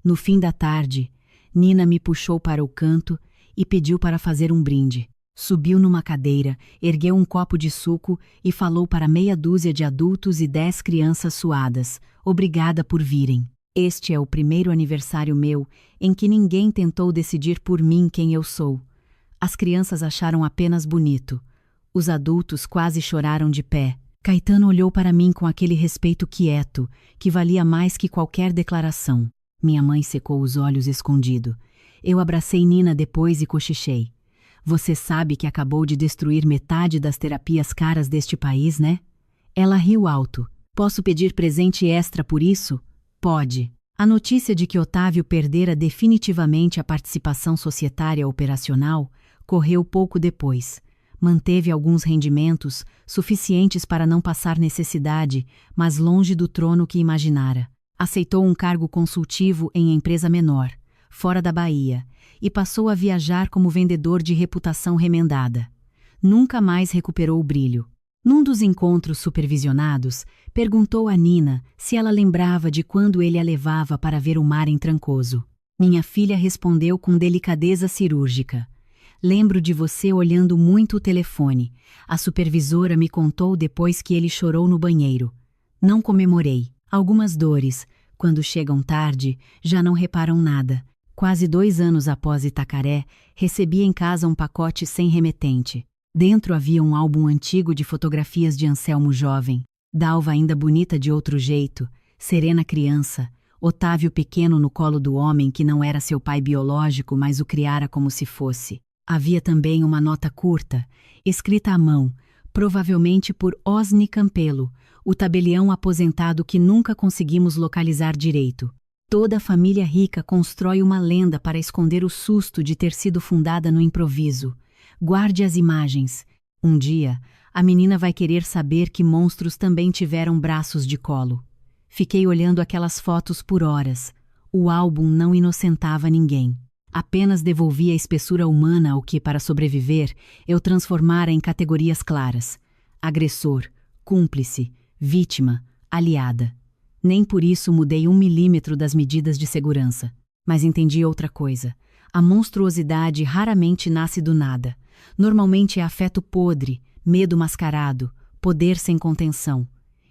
No fim da tarde, Nina me puxou para o canto e pediu para fazer um brinde. Subiu numa cadeira, ergueu um copo de suco e falou para meia dúzia de adultos e 10 crianças suadas: obrigada por virem. Este é o primeiro aniversário meu em que ninguém tentou decidir por mim quem eu sou. As crianças acharam apenas bonito. Os adultos quase choraram de pé. Caetano olhou para mim com aquele respeito quieto, que valia mais que qualquer declaração. Minha mãe secou os olhos escondido. Eu abracei Nina depois e cochichei. Você sabe que acabou de destruir metade das terapias caras deste país, né? Ela riu alto. Posso pedir presente extra por isso? Pode. A notícia de que Otávio perdera definitivamente a participação societária operacional correu pouco depois. Manteve alguns rendimentos, suficientes para não passar necessidade, mas longe do trono que imaginara. Aceitou um cargo consultivo em empresa menor, fora da Bahia, e passou a viajar como vendedor de reputação remendada. Nunca mais recuperou o brilho. Num dos encontros supervisionados, perguntou a Nina se ela lembrava de quando ele a levava para ver o mar em Trancoso. Minha filha respondeu com delicadeza cirúrgica. Lembro de você olhando muito o telefone. A supervisora me contou depois que ele chorou no banheiro. Não comemorei. Algumas dores, quando chegam tarde, já não reparam nada. Quase 2 anos após Itacaré, recebi em casa um pacote sem remetente. Dentro havia um álbum antigo de fotografias de Anselmo jovem, Dalva ainda bonita de outro jeito, Serena criança, Otávio pequeno no colo do homem que não era seu pai biológico, mas o criara como se fosse. Havia também uma nota curta, escrita à mão, provavelmente por Osni Campelo, o tabelião aposentado que nunca conseguimos localizar direito. Toda família rica constrói uma lenda para esconder o susto de ter sido fundada no improviso. Guarde as imagens. Um dia, a menina vai querer saber que monstros também tiveram braços de colo. Fiquei olhando aquelas fotos por horas. O álbum não inocentava ninguém. Apenas devolvia a espessura humana ao que, para sobreviver, eu transformara em categorias claras. Agressor, cúmplice, vítima, aliada. Nem por isso mudei 1 milímetro das medidas de segurança. Mas entendi outra coisa. A monstruosidade raramente nasce do nada. Normalmente é afeto podre, medo mascarado, poder sem contenção.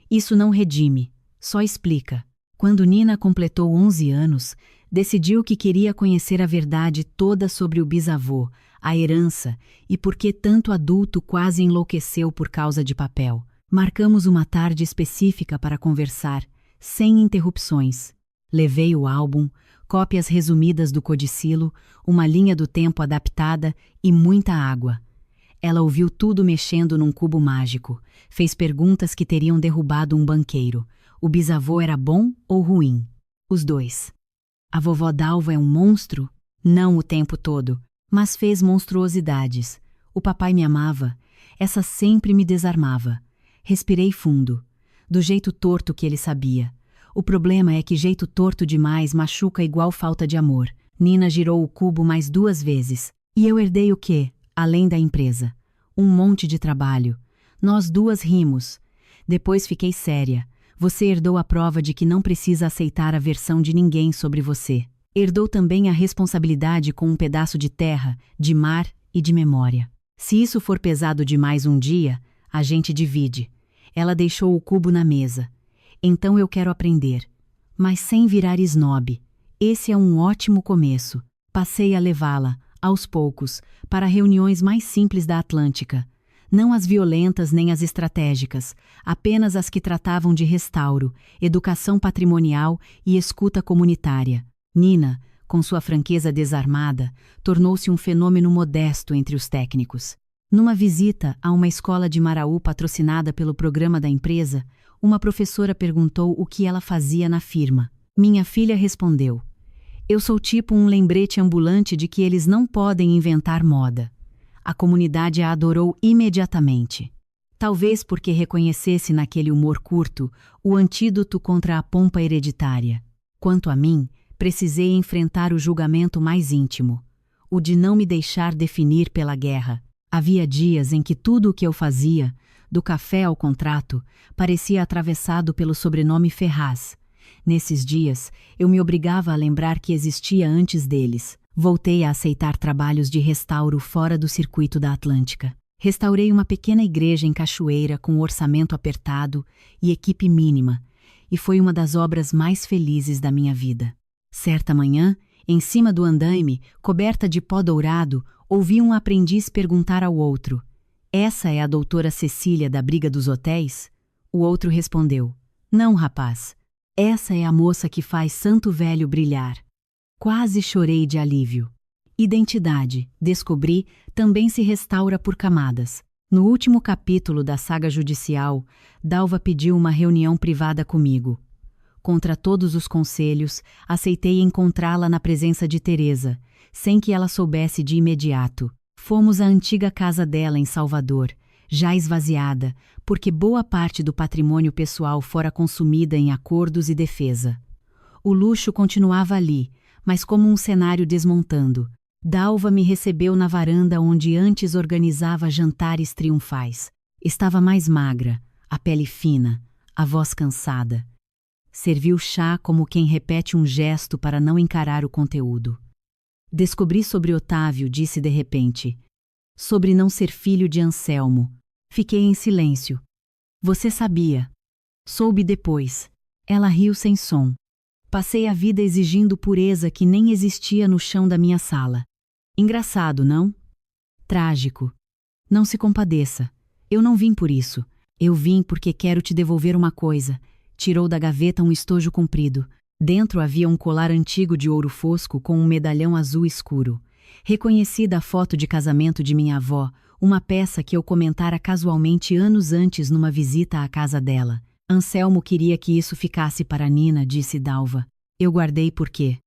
Isso não redime, só explica. Quando Nina completou 11 anos, decidiu que queria conhecer a verdade toda sobre o bisavô, a herança e por que tanto adulto quase enlouqueceu por causa de papel. Marcamos uma tarde específica para conversar, sem interrupções. Levei o álbum, cópias resumidas do codicilo, uma linha do tempo adaptada e muita água. Ela ouviu tudo mexendo num cubo mágico, fez perguntas que teriam derrubado um banqueiro. O bisavô era bom ou ruim? Os dois. A vovó Dalva é um monstro? Não o tempo todo, mas fez monstruosidades. O papai me amava, essa sempre me desarmava. Respirei fundo, do jeito torto que ele sabia. O problema é que jeito torto demais machuca igual falta de amor. Nina girou o cubo mais 2 vezes. E eu herdei o quê? Além da empresa. Um monte de trabalho. Nós duas rimos. Depois fiquei séria. Você herdou a prova de que não precisa aceitar a versão de ninguém sobre você. Herdou também a responsabilidade com um pedaço de terra, de mar e de memória. Se isso for pesado demais um dia, a gente divide. Ela deixou o cubo na mesa. Então eu quero aprender. Mas sem virar snob. Esse é um ótimo começo. Passei a levá-la, aos poucos, para reuniões mais simples da Atlântica. Não as violentas nem as estratégicas, apenas as que tratavam de restauro, educação patrimonial e escuta comunitária. Nina, com sua franqueza desarmada, tornou-se um fenômeno modesto entre os técnicos. Numa visita a uma escola de Maraú patrocinada pelo programa da empresa, uma professora perguntou o que ela fazia na firma. Minha filha respondeu: eu sou tipo um lembrete ambulante de que eles não podem inventar moda. A comunidade a adorou imediatamente. Talvez porque reconhecesse naquele humor curto o antídoto contra a pompa hereditária. Quanto a mim, precisei enfrentar o julgamento mais íntimo, o de não me deixar definir pela guerra. Havia dias em que tudo o que eu fazia, do café ao contrato, parecia atravessado pelo sobrenome Ferraz. Nesses dias, eu me obrigava a lembrar que existia antes deles. Voltei a aceitar trabalhos de restauro fora do circuito da Atlântica. Restaurei uma pequena igreja em Cachoeira com orçamento apertado e equipe mínima, e foi uma das obras mais felizes da minha vida. Certa manhã, em cima do andaime, coberta de pó dourado, ouvi um aprendiz perguntar ao outro: essa é a doutora Cecília da Briga dos Hotéis? O outro respondeu: não, rapaz. Essa é a moça que faz Santo Velho brilhar. Quase chorei de alívio. Identidade, descobri, também se restaura por camadas. No último capítulo da saga judicial, Dalva pediu uma reunião privada comigo. Contra todos os conselhos, aceitei encontrá-la na presença de Teresa, sem que ela soubesse de imediato. Fomos à antiga casa dela em Salvador, já esvaziada, porque boa parte do patrimônio pessoal fora consumida em acordos e defesa. O luxo continuava ali, mas como um cenário desmontando. Dalva me recebeu na varanda onde antes organizava jantares triunfais. Estava mais magra, a pele fina, a voz cansada. Serviu chá como quem repete um gesto para não encarar o conteúdo. Descobri sobre Otávio, disse de repente. Sobre não ser filho de Anselmo. Fiquei em silêncio. Você sabia. Soube depois. Ela riu sem som. Passei a vida exigindo pureza que nem existia no chão da minha sala. Engraçado, não? Trágico. Não se compadeça. Eu não vim por isso. Eu vim porque quero te devolver uma coisa. Tirou da gaveta um estojo comprido. Dentro havia um colar antigo de ouro fosco com um medalhão azul escuro. Reconheci da foto de casamento de minha avó, uma peça que eu comentara casualmente anos antes numa visita à casa dela. Anselmo queria que isso ficasse para Nina, disse Dalva. Eu guardei por quê?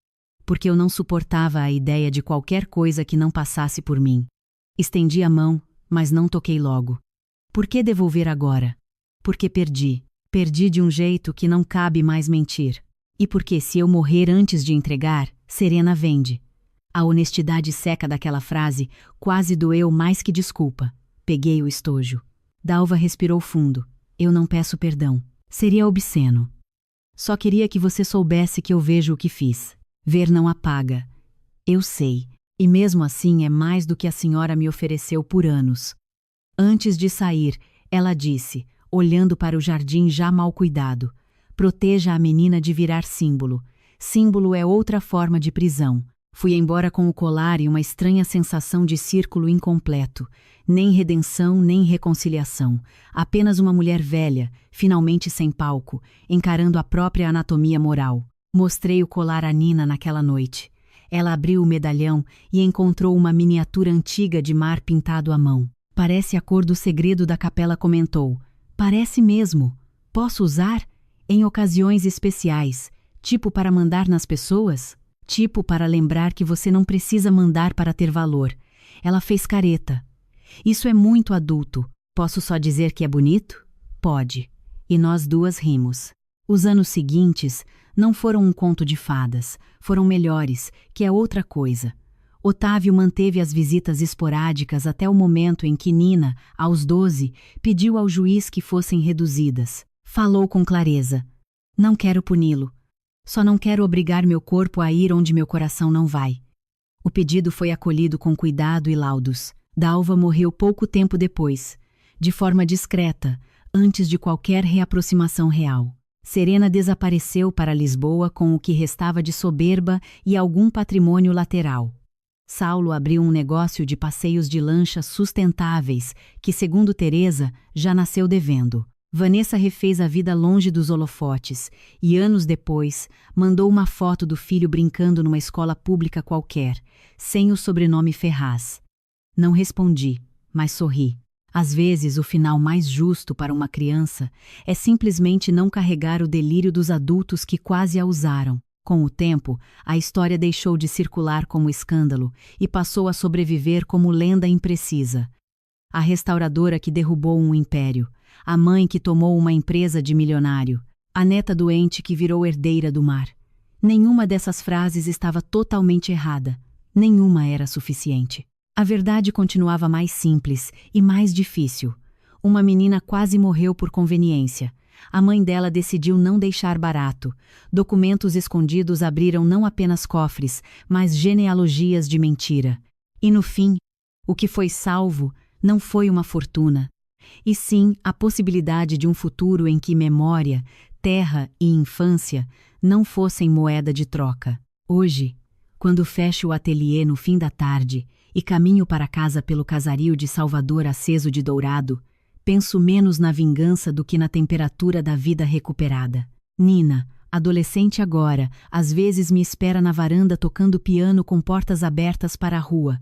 Porque eu não suportava a ideia de qualquer coisa que não passasse por mim. Estendi a mão, mas não toquei logo. Por que devolver agora? Porque perdi. Perdi de um jeito que não cabe mais mentir. E porque se eu morrer antes de entregar, Serena vende. A honestidade seca daquela frase quase doeu mais que desculpa. Peguei o estojo. Dalva respirou fundo. Eu não peço perdão. Seria obsceno. Só queria que você soubesse que eu vejo o que fiz. Ver não apaga. Eu sei. E mesmo assim é mais do que a senhora me ofereceu por anos. Antes de sair, ela disse, olhando para o jardim já mal cuidado. Proteja a menina de virar símbolo. Símbolo é outra forma de prisão. Fui embora com o colar e uma estranha sensação de círculo incompleto. Nem redenção, nem reconciliação. Apenas uma mulher velha, finalmente sem palco, encarando a própria anatomia moral. Mostrei o colar a Nina naquela noite. Ela abriu o medalhão e encontrou uma miniatura antiga de mar pintado à mão. Parece a cor do segredo da capela, comentou. Parece mesmo. Posso usar? Em ocasiões especiais. Tipo para mandar nas pessoas? Tipo para lembrar que você não precisa mandar para ter valor. Ela fez careta. Isso é muito adulto. Posso só dizer que é bonito? Pode. E nós duas rimos. Os anos seguintes não foram um conto de fadas, foram melhores, que é outra coisa. Otávio manteve as visitas esporádicas até o momento em que Nina, aos 12, pediu ao juiz que fossem reduzidas. Falou com clareza. Não quero puni-lo. Só não quero obrigar meu corpo a ir onde meu coração não vai. O pedido foi acolhido com cuidado e laudos. Dalva morreu pouco tempo depois, de forma discreta, antes de qualquer reaproximação real. Serena desapareceu para Lisboa com o que restava de soberba e algum patrimônio lateral. Saulo abriu um negócio de passeios de lancha sustentáveis, que, segundo Teresa, já nasceu devendo. Vanessa refez a vida longe dos holofotes e, anos depois, mandou uma foto do filho brincando numa escola pública qualquer, sem o sobrenome Ferraz. Não respondi, mas sorri. Às vezes, o final mais justo para uma criança é simplesmente não carregar o delírio dos adultos que quase a usaram. Com o tempo, a história deixou de circular como escândalo e passou a sobreviver como lenda imprecisa. A restauradora que derrubou um império, a mãe que tomou uma empresa de milionário, a neta doente que virou herdeira do mar. Nenhuma dessas frases estava totalmente errada, nenhuma era suficiente. A verdade continuava mais simples e mais difícil. Uma menina quase morreu por conveniência. A mãe dela decidiu não deixar barato. Documentos escondidos abriram não apenas cofres, mas genealogias de mentira. E no fim, o que foi salvo não foi uma fortuna, e sim a possibilidade de um futuro em que memória, terra e infância não fossem moeda de troca. Hoje, quando fecho o ateliê no fim da tarde e caminho para casa pelo casario de Salvador aceso de dourado, penso menos na vingança do que na temperatura da vida recuperada. Nina, adolescente agora, às vezes me espera na varanda tocando piano com portas abertas para a rua.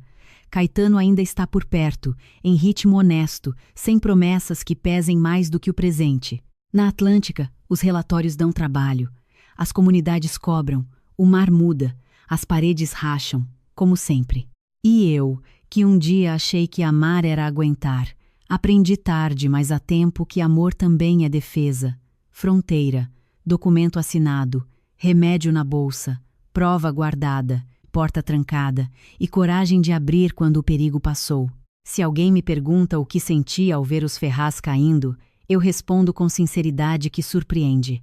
Caetano ainda está por perto, em ritmo honesto, sem promessas que pesem mais do que o presente. Na Atlântica, os relatórios dão trabalho. As comunidades cobram, o mar muda, as paredes racham, como sempre. E eu, que um dia achei que amar era aguentar, aprendi tarde, mas a tempo que amor também é defesa. Fronteira, documento assinado, remédio na bolsa, prova guardada, porta trancada e coragem de abrir quando o perigo passou. Se alguém me pergunta o que senti ao ver os Ferraz caindo, eu respondo com sinceridade que surpreende.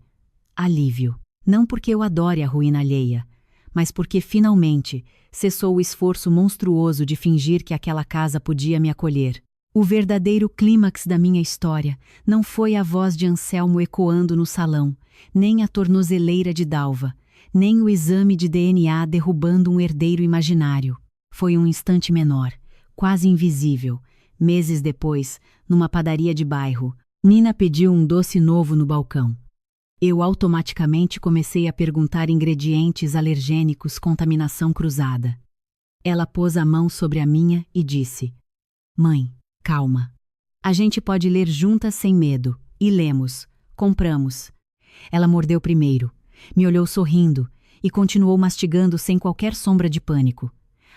Alívio. Não porque eu adore a ruína alheia, mas porque finalmente cessou o esforço monstruoso de fingir que aquela casa podia me acolher. O verdadeiro clímax da minha história não foi a voz de Anselmo ecoando no salão, nem a tornozeleira de Dalva, nem o exame de DNA derrubando um herdeiro imaginário. Foi um instante menor, quase invisível. Meses depois, numa padaria de bairro, Nina pediu um doce novo no balcão. Eu automaticamente comecei a perguntar ingredientes alergênicos, contaminação cruzada. Ela pôs a mão sobre a minha e disse: Mãe, calma. A gente pode ler juntas sem medo. E lemos. Compramos. Ela mordeu primeiro, me olhou sorrindo e continuou mastigando sem qualquer sombra de pânico.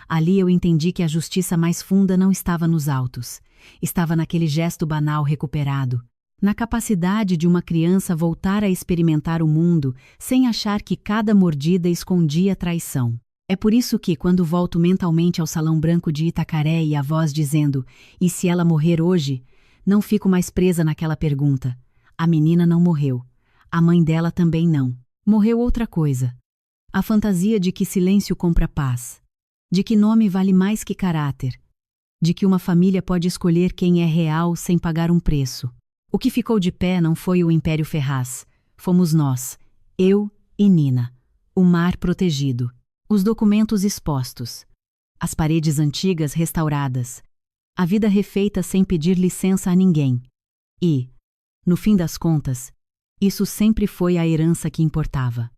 Ali eu entendi que a justiça mais funda não estava nos autos. Estava naquele gesto banal recuperado. Na capacidade de uma criança voltar a experimentar o mundo sem achar que cada mordida escondia traição. É por isso que, quando volto mentalmente ao Salão Branco de Itacaré e a voz dizendo, e se ela morrer hoje, não fico mais presa naquela pergunta. A menina não morreu. A mãe dela também não. Morreu outra coisa. A fantasia de que silêncio compra paz. De que nome vale mais que caráter. De que uma família pode escolher quem é real sem pagar um preço. O que ficou de pé não foi o Império Ferraz, fomos nós, eu e Nina. O mar protegido, os documentos expostos, as paredes antigas restauradas, a vida refeita sem pedir licença a ninguém. E, no fim das contas, isso sempre foi a herança que importava.